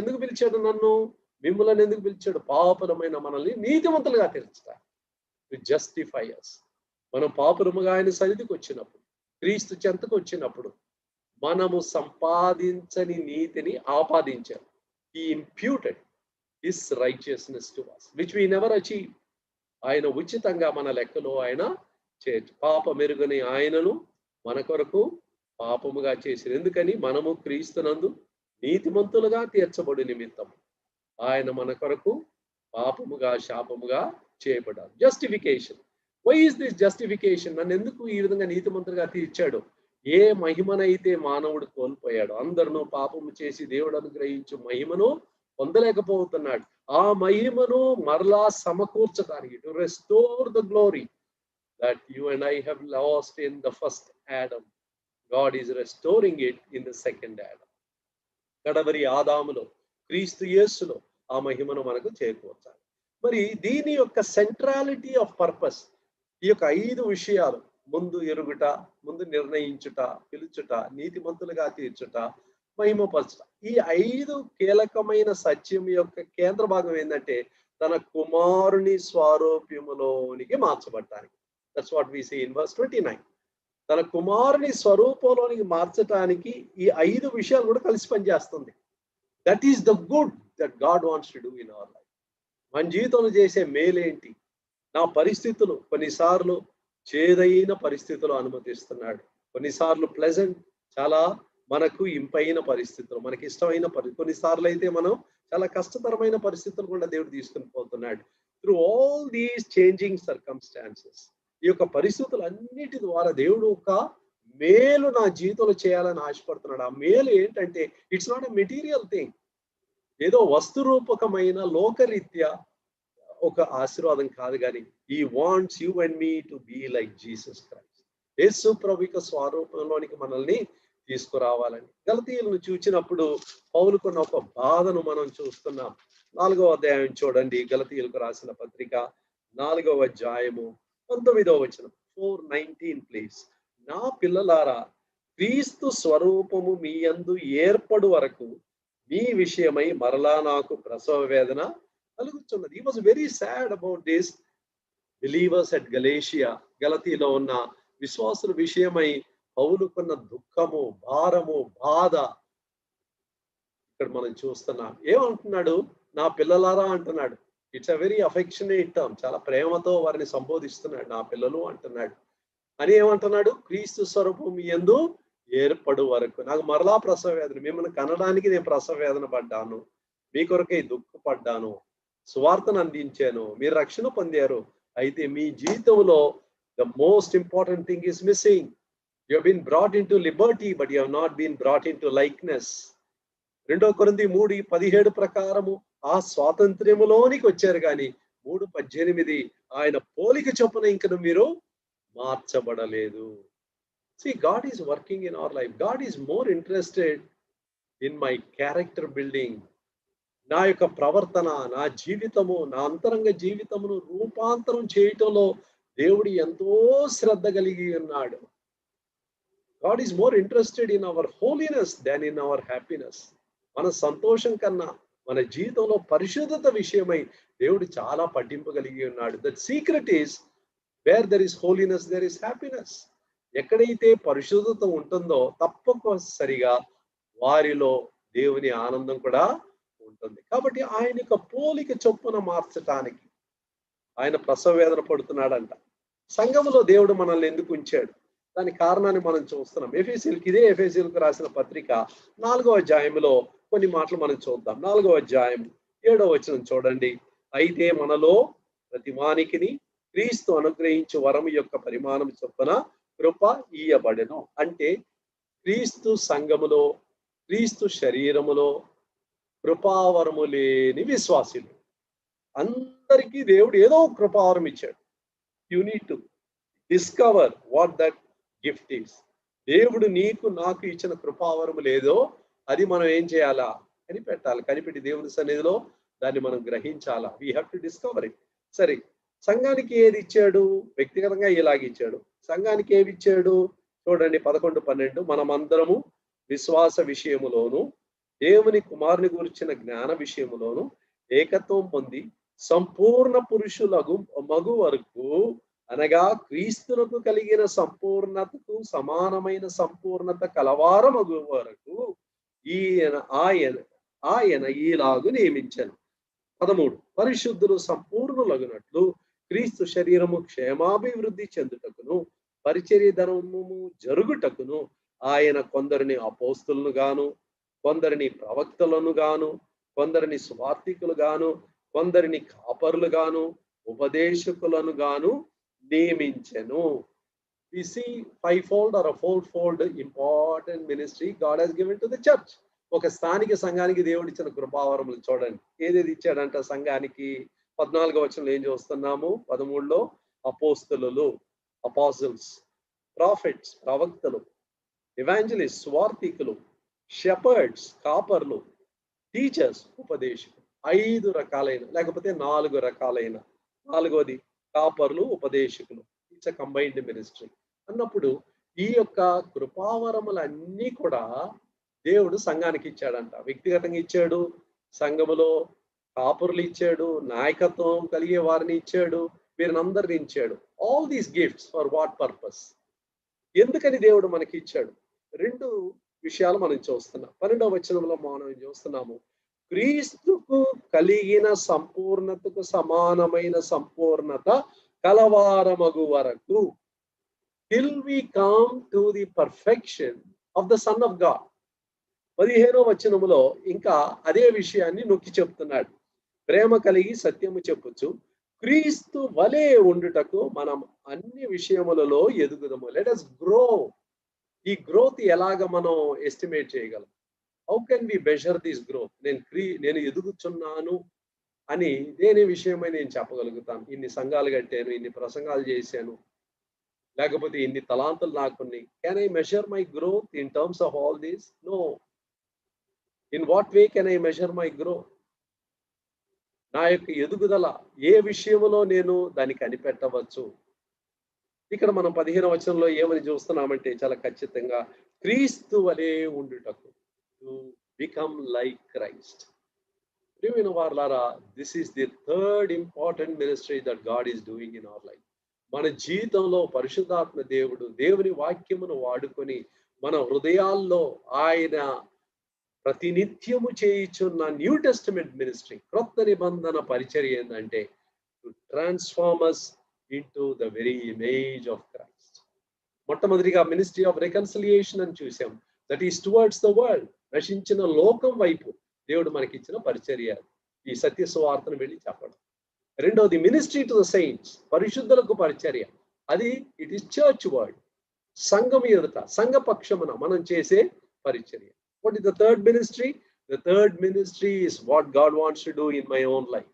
ఎందుకు పిలిచాడు? నన్ను, మిమ్మల్ని ఎందుకు పిలిచాడు? పాపరమైన మనల్ని నీతిమంతులుగా తీర్చుతాడు, టు జస్టిఫై us. మనం పాపురముగా ఆయన సన్నిధికి వచ్చినప్పుడు, క్రీస్తు చెంతకు వచ్చినప్పుడు మనము సంపాదించని నీతిని ఆపాదించారు. He imputed his righteousness to us, which we never achieved. ఆయన ఉచితంగా మన లెక్కలో ఆయన పాపమెరుగని ఆయనను మన కొరకు పాపముగా చేశారు. ఎందుకని? మనము క్రీస్తునందు నీతిమంతులుగా తీర్చబడి నిమిత్తం ఆయన మన కొరకు పాపముగా, శాపముగా చేయబడ్డారు. Justification. Why is this justification? నన్ను ఎందుకు ఈ విధంగా నీతిమంతులుగా తీర్చాడు? ఏ మహిమనైతే మానవుడు కోల్పోయాడు, అందరినూ పాపము చేసి దేవుడు అనుగ్రహించు మహిమను పొందలేకపోతున్నాడు. ఆ మహిమను మరలా సమకూర్చడానికి, to restore the glory that you and I have lost in the first Adam, God is restoring it in the second Adam. కడవరి ఆదాములో, క్రీస్తు యేసులో ఆ మహిమను మనకు చేకూర్చాలి. మరి దీని యొక్క సెంట్రాలిటీ ఆఫ్ పర్పస్, ఈ యొక్క 5 విషయాలు, ముందు ఎరుగుట, ముందు నిర్ణయించుట, పిలుచుట, నీతిమంతులుగా తీర్చుట, మహిమపరచుట, ఈ 5 కీలకమైన సత్యం యొక్క కేంద్ర భాగం ఏంటంటే తన కుమారుని స్వరూపములోనికి మార్చబడటానికి. That's what we see in verse 29. తన కుమారుని స్వరూపంలోనికి మార్చడానికి ఈ 5 విషయాలు కూడా కలిసి పనిచేస్తుంది. That is the good that God wants to do in our life. మన జీవితంలో చేసే మేలేంటి? నా పరిస్థితులు కొన్నిసార్లు చేదైన పరిస్థితులు అనుమతిస్తున్నాడు, కొన్నిసార్లు ప్లెజెంట్, చాలా మనకు ఇంపైన పరిస్థితులు, మనకి ఇష్టమైన కొన్నిసార్లు అయితే మనం చాలా కష్టతరమైన పరిస్థితులు కూడా దేవుడు తీసుకుని పోతున్నాడు. Through all these changing circumstances, ఈ యొక్క పరిస్థితులన్నిటి ద్వారా దేవుడు ఒక మేలు నా జీవితంలో చేయాలని ఆశపడుతున్నాడు. ఆ మేలు ఏంటంటే it's not a material thing, ఏదో వస్తురూపకమైన లోకరీత్యా ఒక ఆశీర్వాదం కాదు, కానీ he wants you and me to be like Jesus Christ. యేసు ప్రభు యొక్క స్వరూపంలోనికి మనల్ని తీసుకురావాలని. గలతీయులను చూచినప్పుడు పౌలుకున్న ఒక బాధను మనం చూస్తున్నాం. 4వ అధ్యాయం చూడండి, గలతీయులకు రాసిన పత్రిక 4వ అధ్యాయము 19వ వచనం. 4:19 ప్లీజ్. నా పిల్లలారా, క్రీస్తు స్వరూపము మీ యందు ఏర్పడు వరకు మీ విషయమై మరలా నాకు ప్రసవ వేదన కలుగుతున్నది. He was very sad about this believers at Galatia. గలతీలో ఉన్న విశ్వాసుల విషయమై పౌలుకున్న దుఃఖము, భారము, బాధ ఇక్కడ మనం చూస్తున్నాం. ఏమంటున్నాడు? నా పిల్లలారా అంటున్నాడు. It's a very affectionate term, చాలా ప్రేమతో వారిని సంబోధిస్తున్నాడు. నా పిల్లలు అంటున్నాడు. అని ఏమంటున్నాడు? క్రీస్తు స్వరూపం యందు ఏర్పడు వరకు నాకు మరలా ప్రసవ వేదన, మిమ్మల్ని కనడానికి నేను ప్రసవ వేదన పడ్డాను, మీ కొరకై దుఃఖపడ్డాను, సువార్తను అందించాను, మీరు రక్షణ పొందారు. అయితే మీ జీవితంలో the most important thing is missing. You have been brought in to liberty but you have not been brought in to likeness. 2 కొరింథీ 3:17 ప్రకారము ఆ స్వాతంత్ర్యములోనికి వచ్చారు, కానీ 3:18 ఆయన పోలిక చొప్పున ఇంకను మీరు మార్చబడలేదు. See, God is working in our life. God is more interested in my character building. నా యొక్క ప్రవర్తన, నా జీవితము, నా అంతరంగ జీవితమును రూపాంతరం చేయటంలో దేవుడు ఎంతో శ్రద్ధ కలిగి ఉన్నాడు. God is more interested in our holiness than in our happiness. మన సంతోషం కన్నా, మన జీవితంలో పరిశుద్ధత విషయమై దేవుడు చాలా పట్టింపు కలిగి ఉన్నాడు. That secret is where there is holiness there is happiness. ఎక్కడైతే పరిశుద్ధత ఉంటుందో తప్పనిసరిగా వారిలో దేవుని ఆనందం కూడా ఉంటుంది. కాబట్టి ఆయన యొక్క పోలిక చొప్పున మార్చటానికి ఆయన ప్రసవ వేదన పడుతున్నాడంట. సంఘములో దేవుడు మనల్ని ఎందుకు ఉంచాడు? దాని కారణాన్ని మనం చూస్తున్నాం. ఎఫెసీయులకు రాసిన పత్రిక 4వ అధ్యాయంలో కొన్ని మాటలు మనం చూద్దాం. 4వ అధ్యాయం 7వ వచనం చూడండి. అయితే మనలో ప్రతి వానికిని క్రీస్తు అనుగ్రహించు వరం యొక్క పరిమాణం చొప్పున కృప ఇయ్యబడెను. అంటే క్రీస్తు సంఘములో, క్రీస్తు శరీరములో కృపావరము లేని విశ్వాసులు అందరికీ దేవుడు ఏదో కృపావరం ఇచ్చాడు. You need to discover what that gift is. దేవుడు నీకు నాకు ఇచ్చిన కృపావరము లేదో అది మనం ఏం చేయాలా? కనిపెట్టాలి. కనిపెట్టి దేవుని సన్నిధిలో దాన్ని మనం గ్రహించాలా. We have to discover it. సరే, సంఘానికి ఏది ఇచ్చాడు? వ్యక్తిగతంగా ఇలాగ ఇచ్చాడు. సంఘానికి ఏమి ఇచ్చాడు? చూడండి 11, 12. మనమందరము విశ్వాస విషయములోను దేవుని కుమారుని గురించిన జ్ఞాన విషయములోను ఏకత్వం పొంది సంపూర్ణ పురుషులకు మగు వరకు, అనగా క్రీస్తునకు కలిగిన సంపూర్ణతకు సమానమైన సంపూర్ణత కలవారమగు వరకు ఆయన ఈలాగు నియమించను. 13. పరిశుద్ధులు సంపూర్ణులగునట్లు క్రీస్తు శరీరము క్షేమాభివృద్ధి చెందుటకును పరిచర్య ధర్మము జరుగుటకును ఆయన కొందరిని అపోస్తులను గాను, కొందరిని ప్రవక్తలను గాను, కొందరిని సువార్తికులు గాను, కొందరిని కాపరులు గాను, ఉపదేశకులను గాను నియమించెను. We see fivefold or a fourfold important ministry God has given to the church. ఒక స్థానిక సంఘానికి దేవుడు ఇచ్చిన కృపావరములు చూడండి. ఏదేది ఇచ్చాడంట సంఘానికి? 14వ వచనంలో ఏం చూస్తున్నాము? 13లో అపోస్తలులు, అపాసిల్స్, ప్రాఫిట్స్, ప్రవక్తలు, ఎవాంజలిస్ట్, స్వార్థికులు, షెపర్డ్స్, కాపర్లు, టీచర్స్, ఉపదేశకులు. 5 రకాలైన, లేకపోతే 4 రకాలైన, 4వది కాపర్లు, ఉపదేశకులు. ఇట్స్ అ కంబైన్డ్ మినిస్ట్రీ అన్నప్పుడు ఈ యొక్క కృపావరములన్నీ కూడా దేవుడు సంఘానికి ఇచ్చాడంట. వ్యక్తిగతంగా ఇచ్చాడు, సంఘములో కాపురులు ఇచ్చాడు, నాయకత్వం కలిగే వారిని ఇచ్చాడు, వీరినందరిని ఇచ్చాడు. All these gifts for what purpose? ఎందుకని దేవుడు మనకి ఇచ్చాడు? 2 విషయాలు మనం చూస్తున్నాం. 12వ వచనంలో మనం చూస్తున్నాము, క్రీస్తుకు కలిగిన సంపూర్ణతకు సమానమైన సంపూర్ణత కలవారమగు వరకు, till we come to the perfection of the Son of God. 15వ వచనములో ఇంకా అదే విషయాన్ని నొక్కి చెప్తున్నాడు. ప్రేమ కలిగి సత్యము చెప్పుచు క్రీస్తు వలె ఉండుటకు మనం అన్ని విషయములలో ఎదుగుదము. Let us grow. ఈ గ్రోత్ ఎలాగ మనం ఎస్టిమేట్ చేయగలం? How can we measure this growth? నేను ఎదుగుతున్నాను అని దేని విషయమై నేను చెప్పగలుగుతాను? ఇన్ని సంఘాలు కట్టాను, ఇన్ని ప్రసంగాలు చేశాను, లేకపోతే ఇన్ని తలాంతులు నాకున్నాయి. Can I measure my growth in terms of all these? No. In what way can I measure my growth? నా యొక్క ఎదుగుదల ఏ విషయంలో నేను దాన్ని కనిపెట్టవచ్చు? ఇక్కడ మనం 15వ వచనంలో ఏమని చూస్తున్నామంటే చాలా ఖచ్చితంగా క్రీస్తు వలె ఉండుటకు, టు బికమ్ లైక్ క్రైస్ట్. ప్రియమైన వారలారా, this is the third important ministry that God is doing in our life. మన జీవితంలో పరిశుద్ధాత్మ దేవుడు దేవుని వాక్యమును వాడుకొని మన హృదయాల్లో ఆయన ప్రతినిత్యము చేయుచున్న న్యూ టెస్టమెంట్ మినిస్ట్రీ, క్రొత్త నిబంధన పరిచర్య ఏంటంటే to transform us into the very image of Christ. మొట్టమొదటిగా మినిస్ట్రీ ఆఫ్ రికన్సిలియేషన్ అని చూసాం. That is towards the world. నశించిన లోకం వైపు దేవుడు మనకిచ్చిన పరిచర్య, ఈ సత్య సువార్తను వెళ్ళి చెప్పడం. రెండోది మినిస్ట్రీ టు ద సెయింట్స్, పరిశుద్ధులకు పరిచర్య. అది ఇట్ ఈస్ చర్చ్ వర్డ్. సంఘం ఎదుట, సంఘ పక్షమున మనం చేసే పరిచర్య. What is the third ministry? The third ministry is what God wants to do in my own life.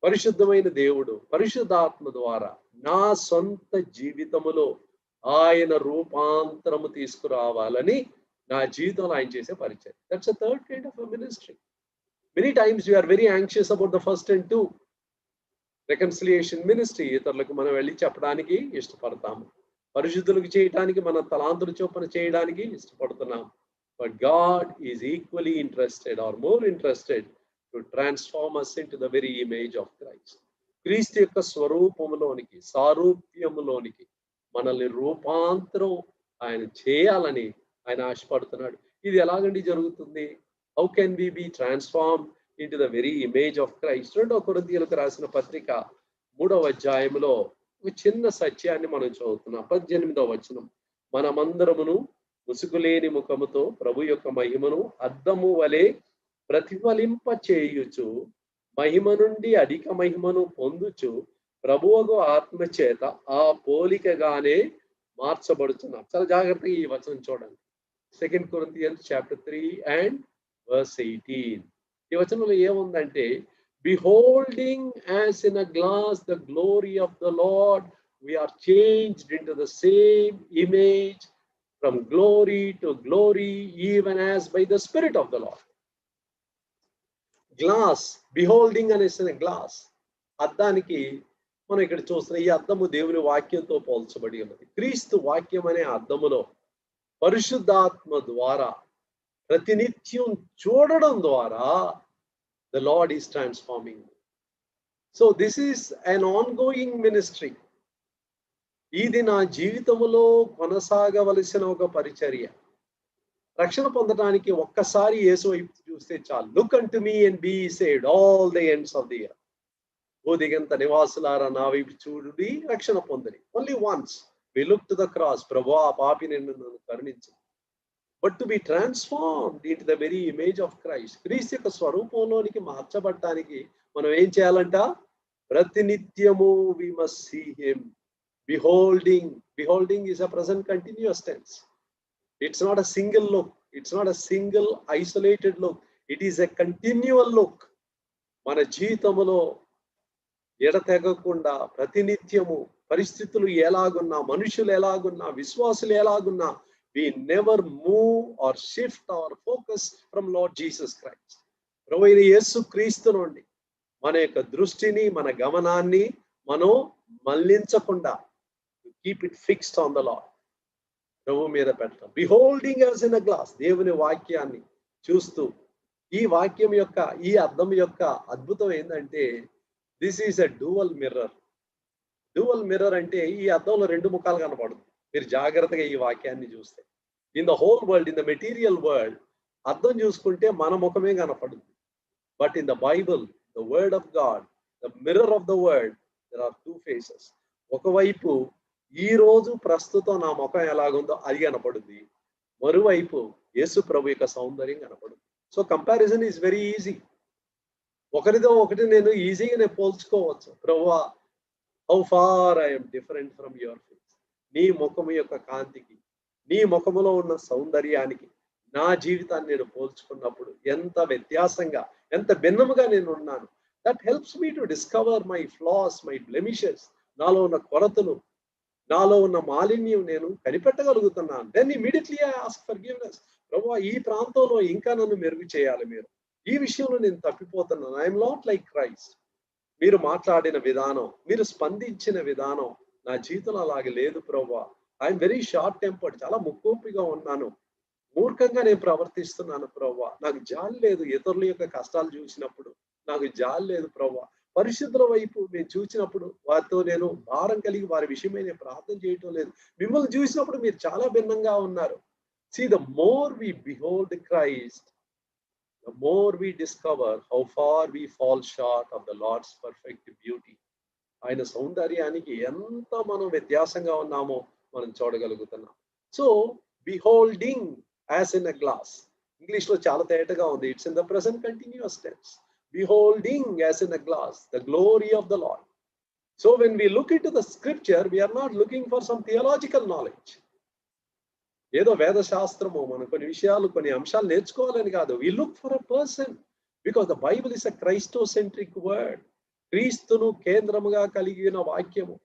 పరిశుద్ధమైన దేవుడు పరిశుద్ధాత్మ ద్వారా నా సొంత జీవితములో ఆయన రూపాంతరము తీసుకురావాలని నా జీవితంలో ఆయన చేసే పరిచయం. That's a third kind of a ministry. Many times we are very anxious about the first and two. Reconciliation ministry, ఇతరులకు మనం వెళ్ళి చెప్పడానికి ఇష్టపడతాము. పరిశుద్ధులకు చేయడానికి మన తలాంతుల చొప్పున చేయడానికి ఇష్టపడుతున్నాం. but God is equally interested or more interested to transform us into the very image of Christ. క్రీస్తు యొక్క స్వరూపములోనికి సారూప్యములోనికి మనల్ని రూపాంతరం ఆయన చేయాలని ఆయన ఆశపడుతున్నాడు. ఇది ఎలాగండి జరుగుతుంది? How can we be transform into the very image of Christ? 2 కొరింథీయులకు రాసిన పత్రిక 3వ అధ్యాయంలో ఒక చిన్న సత్యాన్ని మనం చదువుతున్నాం. 18వ వచనం, మనమందరమును ముసుగులేని ముఖముతో ప్రభు యొక్క మహిమను అద్దము వలె ప్రతిఫలింప చేయుచు మహిమ నుండి అధిక మహిమను పొందుచు ప్రభువుకు ఆత్మ చేత ఆ పోలికగానే మార్చబడుతున్నాం. చాలా జాగ్రత్తగా ఈ వచనం చూడండి. 2 Corinthians chapter 3 and verse 18. ఈ వచనంలో ఏముందంటే, beholding as in a glass the glory of the Lord, we are changed into the same image from glory to glory, even as by the Spirit of the Lord. Glass, beholding అనేసిన glass, అద్దానికి మనం ఇక్కడ చూస్తున్న ఈ అద్దము దేవుని వాక్యంతో పోల్చబడి ఉన్నది. క్రీస్తు వాక్యం అనే అద్దములో పరిశుద్ధాత్మ ద్వారా ప్రతినిత్యం చూడడం ద్వారా the Lord is transforming. So this is an ongoing ministry. ఇది నా జీవితంలో కొనసాగవలసిన ఒక పరిచర్య. రక్షణ పొందడానికి ఒక్కసారి యేసు వైపు చూస్తే చాలు. Look unto me and be saved all the ends of the earth. భూదిగంత నివాసులారా నా వైపు చూడుడి, రక్షణ పొందని. Only once we look to the cross. ప్రభువా ఆ పాపిని నన్ను కరుణించు. But to be transformed into the very image of Christ, క్రీస్తు యొక్క స్వరూపంలోనికి మార్చబడటానికి మనం ఏం చేయాలంట? ప్రతినిత్యము we must see him. Beholding is a present continuous tense. It's not a single look. It's not a single isolated look. It is a continual look. మన జీవితంలో ఎడతెగకుండా ప్రతినిత్యము పరిస్థితులు ఎలాగున్నా, మనుషులు ఎలాగున్నా, విశ్వాసులు ఎలాగున్నా, we never move or shift our focus from Lord Jesus Christ. ప్రభువైన యేసు క్రీస్తు నుండి మన యొక్క దృష్టిని, మన గమనాన్ని మనం మళ్లించకుండా keep it fixed on the Lord. ప్రభు మీద పెట్టడం. Beholding as in a glass, దేవుని వాక్యాన్ని చూస్తూ. ఈ వాక్యం యొక్క, ఈ అద్దం యొక్క అద్భుతం ఏంటంటే, this is a dual mirror. Dual mirror అంటే ఈ అద్దంలో 2 ముఖాలు కనపడుతుంది. మీరు జాగ్రత్తగా ఈ వాక్యాన్ని చూస్తే, in the whole world, in the material world, అద్దం చూసుకుంటే మన ముఖమే కనపడుతుంది. But in the Bible, the word of God, the mirror of the word, there are 2 faces. ఒకవైపు ఈ రోజు ప్రస్తుతం నా ముఖం ఎలాగుందో అది కనపడుద్ది, మరోవైపు యేసు ప్రభు యొక్క సౌందర్యం కనపడుద్ది. So comparison is very easy. ఒకరితో ఒకటి నేను ఈజీగా పోల్చుకోవచ్చు. ప్రభువా, how far I am different from your face. నీ ముఖము యొక్క కాంతికి, నీ ముఖములో ఉన్న సౌందర్యానికి నా జీవితాన్ని నేను పోల్చుకున్నప్పుడు ఎంత వ్యత్యాసంగా, ఎంత భిన్నముగా నేను ఉన్నాను. That helps me to discover my flaws, my blemishes. నాలో ఉన్న కొరతలు, నాలో ఉన్న మాలిన్యం నేను కనిపెట్టగలుగుతున్నాను. Then immediately I ask forgiveness. ప్రభువా, ఈ ప్రాంతంలో ఇంకా నన్ను మెరుగు చేయాలి. మీరు ఈ విషయంలో నేను తప్పిపోతున్నాను. I'm not like Christ. మీరు మాట్లాడిన విధానం, మీరు స్పందించిన విధానం నా జీవితంలో అలాగే లేదు ప్రభువా. ఐఎమ్ వెరీ షార్ట్ టెంపర్డ్, చాలా ముక్కోపిగా ఉన్నాను, మూర్ఖంగా నేను ప్రవర్తిస్తున్నాను ప్రభువా. నాకు జాలి లేదు. ఇతరుల యొక్క కష్టాలు చూసినప్పుడు నాకు జాలి లేదు ప్రభువా. పరిశుద్ధుల వైపు నేను చూసినప్పుడు వారితో నేను భారం కలిగి వారి విషయమై నేను ప్రార్థన చేయటం లేదు. మిమ్మల్ని చూసినప్పుడు మీరు చాలా భిన్నంగా ఉన్నారు. See, the more we behold Christ, the more we discover how far we fall short of the Lord's perfect beauty. ఆయన సౌందర్యానికి ఎంత మనం వ్యత్యాసంగా ఉన్నామో మనం చూడగలుగుతున్నాం. So beholding as in a glass, English లో చాలా తేటగా ఉంది. It's in the present continuous tense. Beholding as in a glass the glory of the Lord. So when we look into the scripture, we are not looking for some theological knowledge. ఏదో వేద శాస్త్రము, మనం కొన్ని విషయాలు, కొన్ని అంశాలు నేర్చుకోవాలని కాదు. We look for a person, because the Bible is a Christocentric word. క్రీస్తును కేంద్రముగా కలిగిన వాక్యము.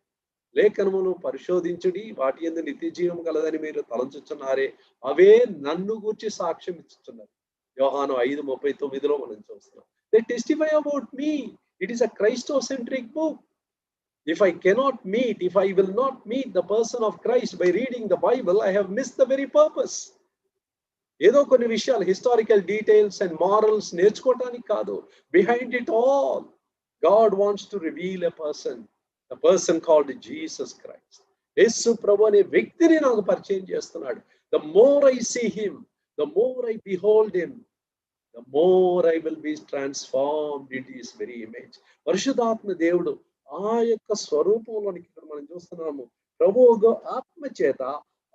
లేఖనమును పరిశోధించుడి, వాటి యందు నిత్య జీవం కలదని మీరు తలంచుచున్నారే, అవే నన్ను గూర్చి సాక్ష్యం ఇస్తున్నారు. యోహాను 5:39 మనం చూస్తున్నాం. They testify about me. It is a Christocentric book. If I cannot meet, if I will not meet the person of Christ by reading the Bible, I have missed the very purpose. ఏదో కొన్ని విషయాలు historical details and morals నేర్చుకోవటానికి కాదు. Behind it all God wants to reveal a person called Jesus Christ. యేసు ప్రభు అనే వ్యక్తిని నాకు పరిచయం చేస్తున్నాడు. The more I see him, the more I behold him, the more I will be transformed into his very image. పరిశుద్ధాత్మ దేవుడు ఆ యొక్క స్వరూపంలోనికి ఇక్కడ మనం చూస్తున్నాము. ప్రభువు ఆత్మ చేత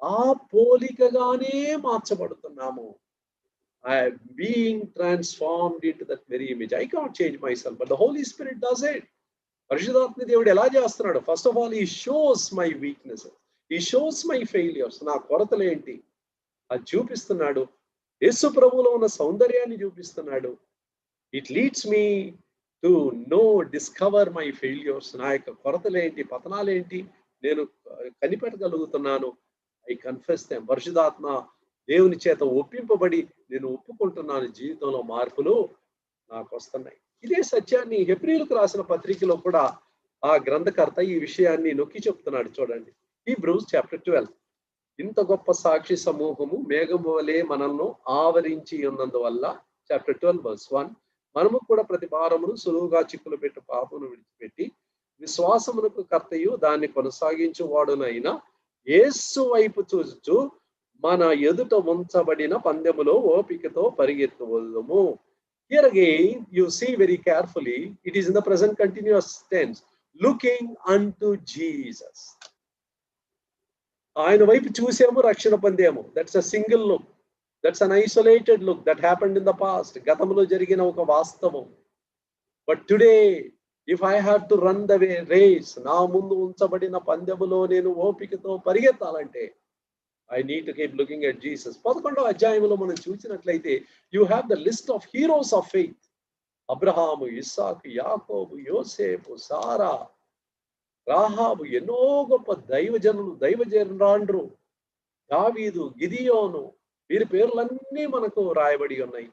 ఆ పోలికగానే మార్చబడుతున్నాము. I am being transformed into that very image. I can't change myself, but the Holy Spirit does it. పరిశుద్ధాత్మ దేవుడు ఎలా చేస్తున్నాడు? First of all he shows my weaknesses, he shows my failures. నా కొరతలు ఏంటి అది చూపిస్తున్నాడు. యేసు ప్రభువులో ఉన్న సౌందర్యాన్ని చూపిస్తున్నాడు. It leads me to discover my failures. నా యొక్క కొరతలేంటి, పతనాలేంటి నేను కనిపెట్టగలుగుతున్నాను. I confess them. పరిశుద్ధాత్మ దేవుని చేత ఒప్పింపబడి నేను ఒప్పుకుంటున్నాను. జీవితంలో మార్పులు నాకు వస్తున్నాయి. ఇదే సత్యాన్ని హెబ్రీయులకు రాసిన పత్రికలో కూడా ఆ గ్రంథకర్త ఈ విషయాన్ని నొక్కి చెప్తున్నాడు. చూడండి, హీబ్రూస్ చాప్టర్ 12. ఇంత గొప్ప సాక్షి సమూహము మేఘము వలె మనల్ని ఆవరించి ఉన్నందువల్ల, చాప్టర్ 12 verse 1, మనము కూడా ప్రతి భారమును సులువుగా చిక్కులు పెట్టి పాపమును విడిచిపెట్టి విశ్వాసమునకు కర్తయు దాన్ని కొనసాగించు వాడునైనా యేసు వైపు చూచుచు మన ఎదుట ఉంచబడిన పందెములో ఓపికతో పరిగెత్తువదము. Here again you see very carefully, it is in the present continuous tense, looking unto Jesus. ఆయన వైపు చూసాము, రక్షణ పొందాము. That's a single look, that's an isolated look that happened in the past. గతంలో జరిగిన ఒక వాస్తవం. But today if I have to run the race, నా ముందు ఉంచబడిన పందెములో నేను ఓపికతో పరిగెత్తాలంటే I need to keep looking at Jesus. 11వ అధ్యాయంలో మనం చూసినట్లయితే you have the list of heroes of faith. అబ్రహాము, ఇస్సాకు, యాకోబు, యోసేపు, సారా, రాహాబు, ఎన్నో గొప్ప దైవజనురాండ్రు, దావీదు, గిదియోను, వీరి పేర్లన్నీ మనకు రాయబడి ఉన్నాయి.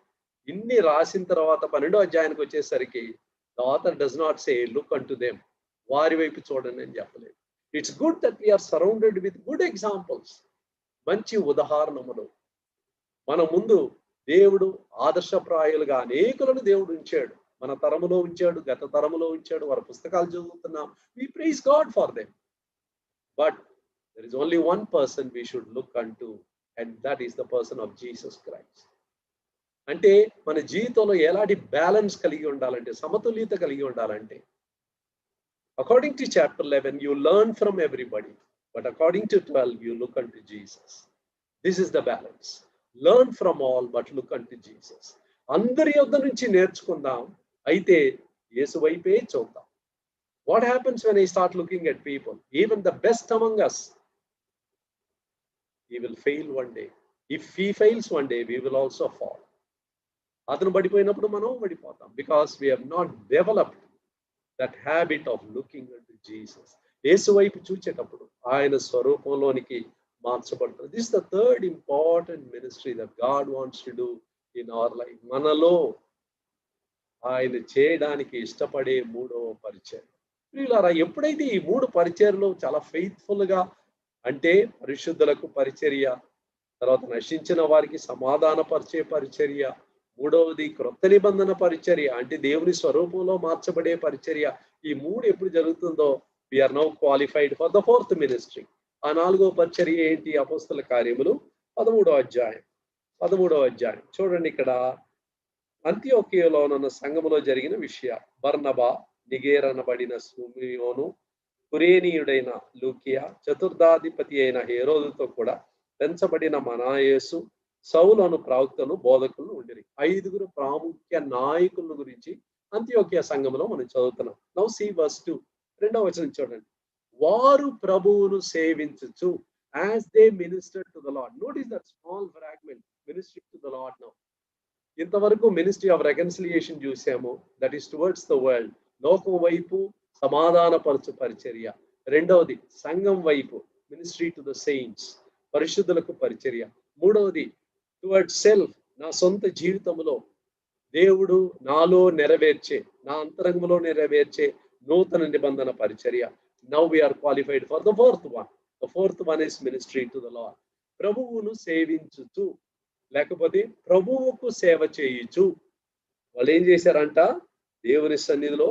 ఇన్ని రాసిన తర్వాత 12వ అధ్యాయానికి వచ్చేసరికి the author does not say look unto them, వారి వైపు చూడండి అని చెప్పలేదు. It's good that we are surrounded with good examples, మంచి ఉదాహరణములు మన ముందు దేవుడు ఆదర్శప్రాయులుగా అనేకులను దేవుడు ఉంచాడు. మన తరములో ఉంచాడు, గత తరములో ఉంచాడు. వారి పుస్తకాలు చదువుతున్నాం. We praise God for them. But there is only one person we should look unto, and that is the person of Jesus Christ. అంటే మన జీవితంలో ఎలాంటి బ్యాలెన్స్ కలిగి ఉండాలంటే, సమతుల్యత కలిగి ఉండాలంటే, according to chapter 11 you learn from everybody, but according to 12 you look unto Jesus. This is the balance. Learn from all but look unto Jesus. అందరి యొద్ద నుంచి నేర్చుకుందాం, అయితే యేసు వైపే చూద్దాం. What happens when I start looking at people, even the best among us, he will fail one day. If he fails one day, we will also fall. అతను పడిపోయినప్పుడు మనం పడిపోతాం, because we have not developed that habit of looking unto Jesus. యేసు వైపు చూచేటప్పుడు ఆయన స్వరూపంలోనికి మార్చబడుతుంది. This is the third important ministry that God wants to do in our life. మనలో ఆయన చేయడానికి ఇష్టపడే 3వ పరిచర్య. వీళ్ళారా ఎప్పుడైతే ఈ 3 పరిచర్యలు చాలా ఫెయిత్ఫుల్ గా, అంటే పరిశుద్ధులకు పరిచర్య, తర్వాత నశించిన వారికి సమాధానపరిచే పరిచర్య, 3వది క్రొత్త నిబంధన పరిచర్య, అంటే దేవుని స్వరూపంలో మార్చబడే పరిచర్య, ఈ 3 ఎప్పుడు జరుగుతుందో we are now qualified for the 4th ministry. ఆ 4వ పరిచర్య ఏంటి? అపోస్తల కార్యములు 13వ అధ్యాయం చూడండి. ఇక్కడ అంతియోకియలో ఉన్న సంఘములో జరిగిన విషయాలు. బర్నబా, నిగేర్ అనబడిన సిమియోను, కురేనీయుడైన లూకియా, చతుర్థాధిపతి అయిన హేరోదుతో కూడా పెంచబడిన మనాయేసు, సౌలు అను ప్రవక్తలు, బోధకులు ఉండిరి. 5 ప్రాముఖ్య నాయకుల గురించి అంతియోకియా సంఘములో మనం చదువుతున్నాం. నౌ సీ verse 2, 2వ వచనం చూడండి. వారు ప్రభువును సేవించుచు, as they ministered to the Lord. Notice that small fragment, ministry to the Lord. now ఇంతవరకు మినిస్ట్రీ ఆఫ్ రెకన్సిలియేషన్ చూసాము, that is towards the world. లోకం వైపు సమాధానపరచు పరిచర్య. 2వది సంఘం వైపు, మినిస్ట్రీ టు ద సెయింట్స్, పరిశుద్ధులకు పరిచర్య. 3వది టువర్డ్స్ సెల్ఫ్, నా సొంత జీవితంలో దేవుడు నాలో నెరవేర్చే, నా అంతరంగంలో నెరవేర్చే నూతన నిబంధన పరిచర్య. Now we are qualified for the 4th one. The 4th one is ministry to the Lord. ప్రభువును సేవించుచు, లేకపోతే ప్రభువుకు సేవ చేయుచు. వాళ్ళు ఏం చేశారంట? దేవుని సన్నిధిలో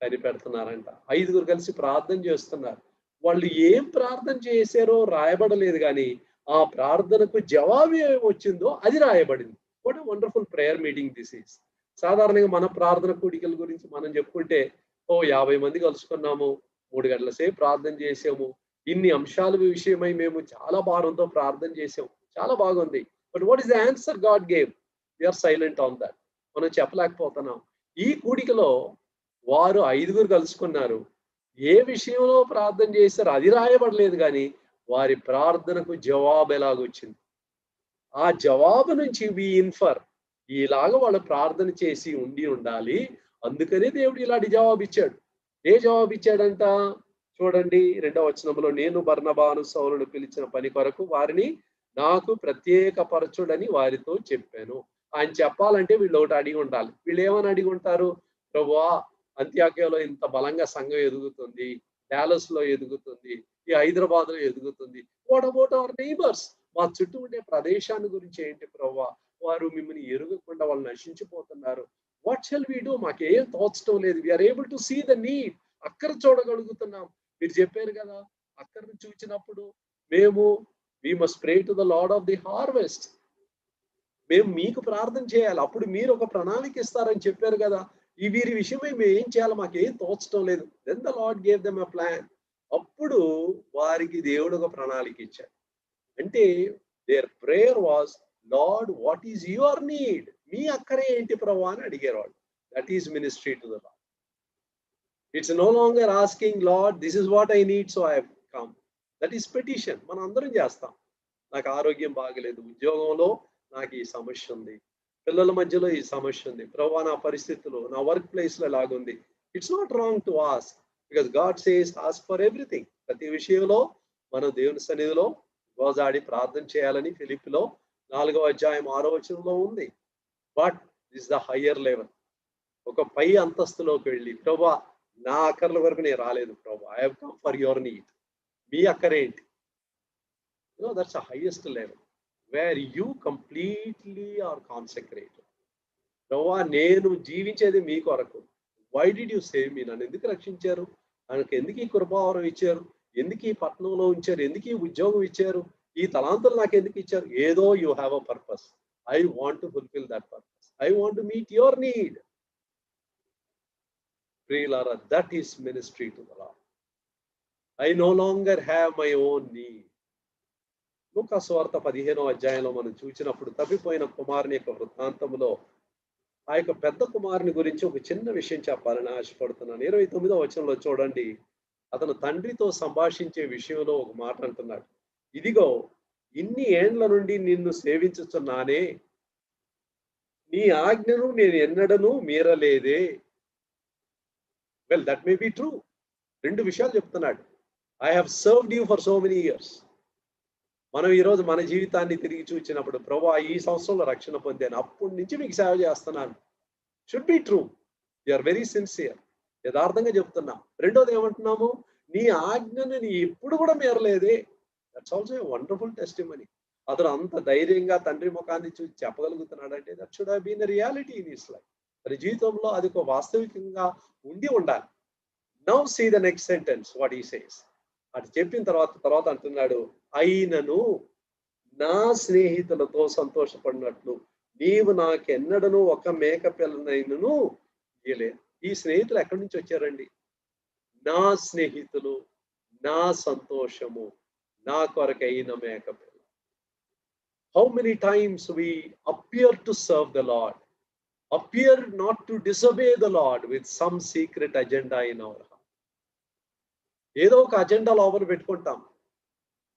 కనిపెడుతున్నారంట. 5 కలిసి ప్రార్థన చేస్తున్నారు. వాళ్ళు ఏం ప్రార్థన చేశారో రాయబడలేదు కానీ ఆ ప్రార్థనకు జవాబు ఏమి వచ్చిందో అది రాయబడింది. What a wonderful prayer meeting this is. సాధారణంగా మన ప్రార్థన కూడికల గురించి మనం చెప్పుకుంటే 50 మంది కలుసుకున్నాము, 3 గంటల సేపు ప్రార్థన చేసాము, ఇన్ని అంశాల విషయమై మేము చాలా భారంతో ప్రార్థన చేసాము, చాలా బాగుంది. But what is the answer God gave? We are silent on that. మనం చెప్పలేకపోతున్నాం. ఈ కూడికలో వారు 5 కలుసుకున్నారు. ఏ విషయంలో ప్రార్థన చేశారో అది రాయబడలేదు కానీ వారి ప్రార్థనకు జవాబు ఎలాగొచ్చింది. ఆ జవాబు నుంచి వి ఇన్ఫర్ ఇలాగ వాళ్ళు ప్రార్థన చేసి ఉండాలి. అందుకనే దేవుడు ఇలాంటి జవాబు ఇచ్చాడు. ఏ జవాబు ఇచ్చాడంట? చూడండి 2వ వచనంలో, నేను బర్నబాను సౌలును పిలిచిన పని కొరకు వారిని నాకు ప్రత్యేకపరచుడని వారితో చెప్పాను. ఆయన చెప్పాలంటే వీళ్ళు ఒకటి అడిగి ఉండాలి. వీళ్ళు ఏమని అడిగి ఉంటారు? ప్రభువా, అంత్యోక్యలో ఇంత బలంగా సంఘం ఎదుగుతుంది, డాలస్ లో ఎదుగుతుంది, ఈ హైదరాబాద్ లో ఎదుగుతుంది. What about our neighbours? మా చుట్టూ ఉండే ప్రదేశాన్ని గురించి ఏంటి ప్రభువా? వారు మిమ్మల్ని ఎరుగకుండా వాళ్ళు నశించిపోతున్నారు. What shall we do? మాకేం తోచడం లేదు. We are able to see the need. అక్కర చూడగలుగుతున్నాం. మీరు చెప్పారు కదా, అక్కర్ని చూచినప్పుడు మేము we must pray to the Lord of the harvest. మేము మీకు ప్రార్థన చేయాలి, అప్పుడు మీరు ఒక ప్రణాళిక ఇస్తారని చెప్పారు కదా. ఈ వీరి విషయమై మేము ఏం చేయాలి, మాకేం తోచడం లేదు. Then the Lord gave them a plan. అప్పుడు వారికి దేవుడు ఒక ప్రణాళిక ఇచ్చాడు. అంటే their prayer was, Lord what is your need? మీ అక్కరే ఏంటి ప్రభువా అని అడిగారు వాళ్ళు. That is ministry to the Lord. It's no longer asking Lord this is what I need so I have come. That is petition. మనం అందరం చేస్తాం. నాకు ఆరోగ్యం బాగలేదు, ఉద్యోగంలో నాకు ఈ సమస్య ఉంది, పిల్లల మధ్యలో ఈ సమస్య ఉంది, ప్రభువా నా పరిస్థితులు, నా వర్క్ ప్లేస్ లో లాగుంది. It's not wrong to ask, because God says ask for everything. ప్రతి విషయంలో మనం దేవుని సన్నిధిలో గోజాడి ప్రార్థన చేయాలని ఫిలిప్పిలో 4వ అధ్యాయం 6వ వచనంలో ఉంది. But this the higher level. ఒక పై అంతస్తులోకి వెళ్ళి, ప్రభువా నా అక్కర్ల వరకు నేను రాలేదు ప్రభువా, I have come for your need. మీ అక్కరేంటి? That's the highest level where you completely are consecrated. ప్రభువా నేను జీవించేది మీ కొరకు. Why did you save me? నన్ను ఎందుకు రక్షించారు? నాకు ఎందుకు ఈ కృపావరం ఇచ్చారు? ఎందుకు ఈ పట్టణంలో ఉంచారు? ఎందుకు ఈ ఉద్యోగం ఇచ్చారు? ఈ తలాంతులు నాకు ఎందుకు ఇచ్చారు? ఏదో you have a purpose. I want to fulfill that purpose. I want to meet your need. ప్రియులారా, that is ministry to the Lord. I no longer have my own need. లూకా సువార్త 15వ అధ్యాయంలో మనం చూసినప్పుడు తప్పిపోయిన కుమారుని యొక్క వృత్తాంతంలో ఆ యొక్క పెద్ద కుమారుని గురించి ఒక చిన్న విషయం చెప్పాలని ఆశపడుతున్నాను. 29వ వచనంలో చూడండి, అతను తండ్రితో సంభాషించే విషయంలో ఒక మాట అంటున్నాడు. ఇదిగో ఇన్ని ఏండ్ల నుండి నిన్ను సేవించుచున్నానే, నీ ఆజ్ఞను నేను ఎన్నడను మీరలేదే. Well, that may be true. 2 విషయాలు చెప్తున్నాడు. I have served you for so many years. మనం ఈరోజు మన జీవితాన్ని తిరిగి చూచినప్పుడు, ప్రభువా ఈ సంవత్సరంలో రక్షణ పొందాను, అప్పటి నుంచి మీకు సేవ చేస్తున్నాను. Should be true. You are very sincere. యథార్థంగా చెప్తున్నాం. రెండోది ఏమంటున్నాము? నీ ఆజ్ఞను నీ ఎప్పుడు కూడా మీరలేదే. That's also a wonderful testimony. అతను అంత ధైర్యంగా తండ్రి ముఖాన్ని చూసి చెప్పగలుగుతున్నాడంటే that should have been a reality in his life. తన జీవితంలో అది ఒక వాస్తవికంగా ఉండాలి. Now see the next sentence what he says. అది చెప్పిన తర్వాత అంటున్నాడు, అయినను నా స్నేహితులతో సంతోషపడినట్లు నీవు నాకెన్నడను ఒక మేక పిల్లనైనను ఇయ్యలేదు. ఈ స్నేహితులు ఎక్కడి నుంచి వచ్చారండి? నా స్నేహితులు, నా సంతోషము, నా కొరకైన మేక పిల్ల. How many times we appear to serve the Lord, appear not to disobey the Lord with some secret agenda in our heart. ఏదో ఒక అజెండా లోపల పెట్టుకుంటాం.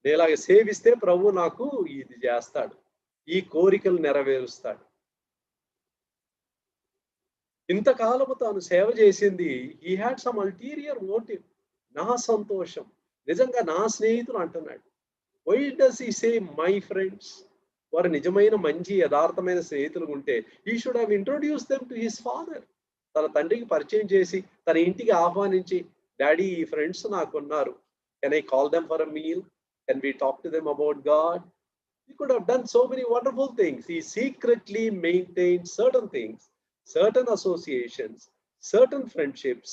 నేలాగా సేవిస్తే ప్రభు నాకు ఇది చేస్తాడు, ఈ కోరికలు నెరవేరుస్తాడు. ఇంతకాలము తాను సేవ చేసింది, he had some ulterior motive. నా సంతోషం, నిజంగా నా స్నేహితులు అంటున్నాడు. Why does he say my friends? వారు నిజమైన మంచి యథార్థమైన స్నేహితులు ఉంటే he should have introduce them to his father. తన తండ్రికి పరిచయం చేసి తన ఇంటికి ఆహ్వానించి, డాడీ ఈ ఫ్రెండ్స్ నాకున్నారు, can I call them for a meal? Can we talk to them about God? He could have done so many wonderful things. He secretly maintained certain things, certain associations, certain friendships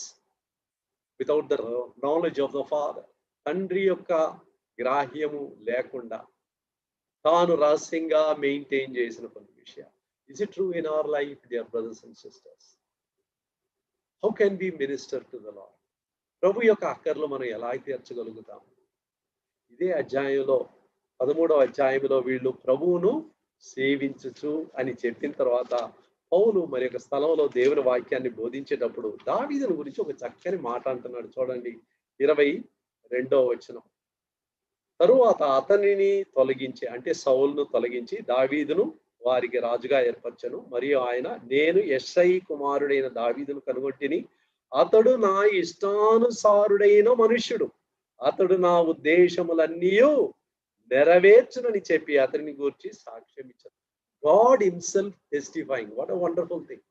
without the knowledge of the Father. తండ్రి యొక్క గ్రాహ్యము లేకుండా తాను రహస్యంగా maintain చేసిన కొన్ని విషయాలు. Is it true in our life, dear brothers and sisters? How can we minister to the Lord? ప్రభు యొక్క అక్కర్లు మనం ఎలా తీర్చగలుగుతాం? ఇదే అధ్యాయంలో 13వ అధ్యాయంలో వీళ్ళు ప్రభువును సేవించుచు అని చెప్పిన తర్వాత పౌలు మరి ఒక స్థలంలో దేవుని వాక్యాన్ని బోధించేటప్పుడు దావీదుని గురించి ఒక చక్కని మాట అంటున్నాడు. చూడండి 22వ వచనం. తరువాత అతనిని తొలగించి, అంటే సౌలును తొలగించి దావీదును వారికి రాజుగా ఏర్పరచను. మరియు ఆయన, నేను యెష్షయి కుమారుడైన దావీదును కనుగొంటిని. అతడు నా ఇష్టానుసారుడైన మనుష్యుడు, అతడు నా ఉద్దేశములన్నీ నెరవేర్చునని చెప్పి అతనిని గూర్చి సాక్ష్యం ఇచ్చాడు. God himself testifying. What a wonderful thing.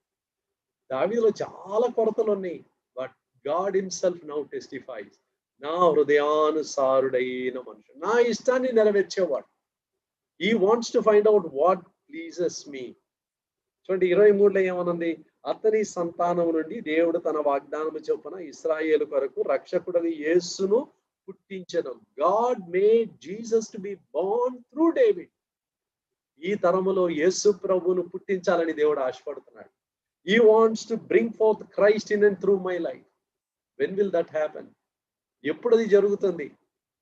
దావీదులో చాలా కొరతలు ఉన్నాయి, but God himself now testifies. నా హృదయానుసారుడైన మనుషుడు, నా ఇష్టాన్ని నెరవేర్చేవాడు. He wants to find out what pleases me. చూడండి 23లో ఏమనుంది? అతని సంతానం నుండి దేవుడు తన వాగ్దానము చొప్పున ఇశ్రాయేలు కొరకు రక్షకుడని యేసును పుట్టించెను. God made Jesus to be born through David. ఈ తరములో యేసు ప్రభువును పుట్టించాలని దేవుడు ఆశపడుతున్నాడు. He wants to bring forth Christ in and through my life. When will that happen? ఎప్పుడు అది జరుగుతుంది?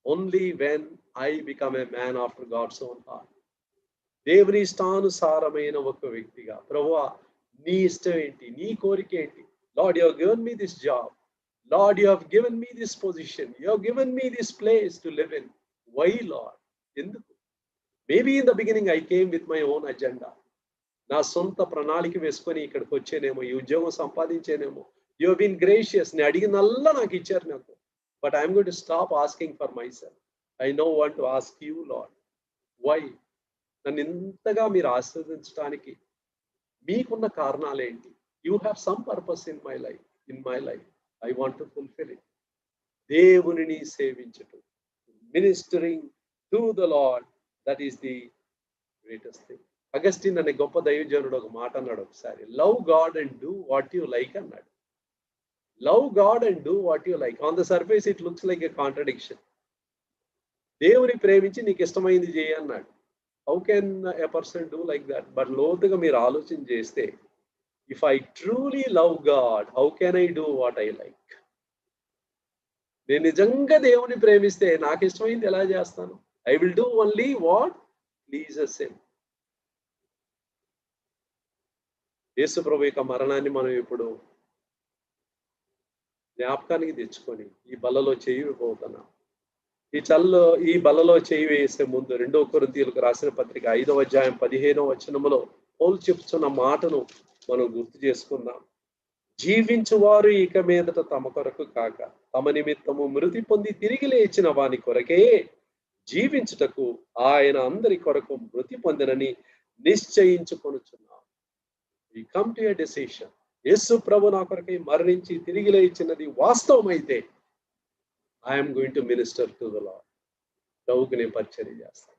Only when I become a man after God's own heart. దేవుని ఇష్టానుసారమైన ఒక వ్యక్తిగా, ప్రభువా నీ ఇష్టం ఏంటి, నీ కోరిక ఏంటి? Lord, you have given me this job. Lord, you have given me this position. You have given me this place to live in. Why, Lord? ఎందుకు? Maybe in the beginning I came with my own agenda. నా సొంత ప్రణాళిక వేసుకొని ఇక్కడికి వచ్చేనేమో, ఈ ఉద్యోగం సంపాదించేనేమో. You have been gracious. నేను అడిగినల్లా నాకు ఇచ్చారు నాకు. But I'm going to stop asking for myself. I now want to ask you, Lord. Why? నన్ను ఇంతగా మీరు ఆశీర్వదించడానికి మీకున్న కారణాలు ఏంటి? You have some purpose in my life. I want to fulfill it. దేవునిని సేవించటం, ministering to the Lord, that is the greatest thing. Augustine అనే గొప్ప దైవజనుడు ఒక మాట అన్నాడు ఒకసారి. Love God and do what you like అన్నాడు. Love God and do what you like. On the surface it looks like a contradiction. దేవుని ప్రేమించి నీకు ఇష్టమైంది చేయి అన్నాడు. How can a person do like that? But లోతుగా మీరు ఆలోచన చేస్తే, if I truly love God, how can I do what I like? నేను నిజంగా దేవుని ప్రేమిస్తే నాకు ఇష్టమైంది ఎలా చేస్తాను? I will do only what pleases him. యేసు ప్రభు యొక్క మరణాన్ని మనం ఇప్పుడు జ్ఞాపకానికి తెచ్చుకొని ఈ బలలో చేయి పోతున్నాం. ఈ బలలో చేయి వేసే ముందు 2 కొరింథీయులకు రాసిన పత్రిక 5వ అధ్యాయం 15వ వచనములో పౌలు చెప్తున్న మాటను మనం గుర్తు చేసుకుందాం. జీవించువారు ఇక మీదట తమ కొరకు కాక తమ నిమిత్తము మృతి పొంది తిరిగి లేచిన వాని కొరకే జీవించుటకు ఆయన అందరి కొరకు మృతి పొందినని నిశ్చయించుకొనుచున్నాం. We come to a decision. యేసు ప్రభు నా కొరకై మరణించి తిరిగి లేచినది వాస్తవమైతే I am going to minister to the Lord. ప్రభువుకి నేను పరిచర్య చేస్తాను.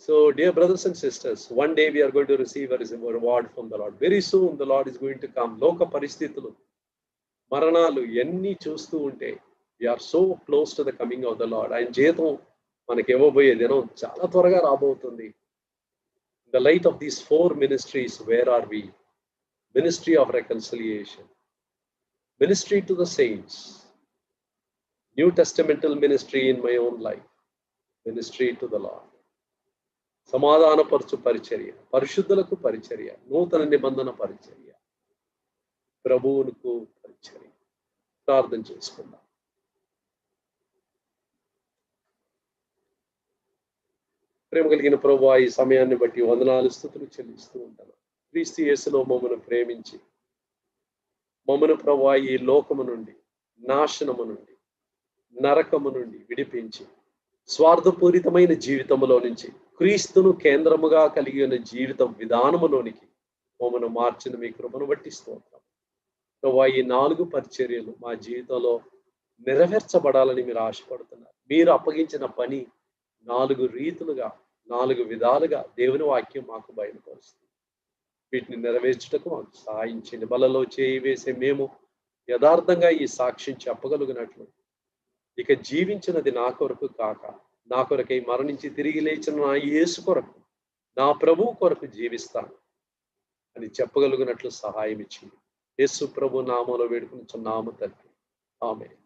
So dear brothers and sisters, one day we are going to receive a reward from the Lord. Very soon the Lord is going to come. లోక పరిస్థితులు, మరణాలు ఎన్ని చూస్తూ ఉంటే we are so close to the coming of the Lord. ఆయన జీతం మనకి ఇవ్వబోయే దినం చాలా త్వరగా రాబోతుంది. In the light of these 4 ministries, where are we? Ministry of reconciliation, ministry to the saints, New Testamental ministry in my own life, ministry to the Lord. సమాధానపరచు పరిచర్య, పరిశుద్ధులకు పరిచర్య, నూతన నిబంధన పరిచర్య, ప్రభువులకు పరిచర్య. ప్రార్థన చేసుకుందాం. ప్రేమ కలిగిన ప్రభువా, ఈ సమయాన్ని బట్టి వందనాలు స్తుతులు చెల్లిస్తూ ఉంటాను. క్రీస్తు యేసులో మమ్మను ప్రేమించి మమ్మను ప్రభువా ఈ లోకము నుండి, నాశనము నుండి, నరకము నుండి విడిపించి స్వార్థపూరితమైన జీవితములో నుంచి క్రీస్తును కేంద్రముగా కలిగి ఉన్న జీవితం విధానములోనికి మమ్మను మార్చిన మీ కృపను బట్టి స్తోత్రం. ప్రభువా, ఈ 4 పరిచర్యలు మా జీవితంలో నెరవేర్చబడాలని మీరు ఆశపడుతున్నారు. మీరు అప్పగించిన పని 4 రీతులుగా 4 విధాలుగా దేవుని వాక్యం మాకు బయలుపరుస్తుంది. వీటిని నెరవేర్చుటకు మాకు సహాయం చేయండి. బలలో చేయి వేసే మేము యథార్థంగా ఈ సాక్ష్యం చెప్పగలిగినట్లు, ఇక జీవించినది నా కొరకు కాక, నా కొరకై మరణించి తిరిగి లేచిన నా యేసు కొరకు, నా ప్రభువు కొరకు జీవిస్తాను అని చెప్పగలిగినట్లు సహాయం ఇచ్చింది. యేసు ప్రభు నామములో వేడుకొనుచున్నాము తండ్రి. ఆమేన్.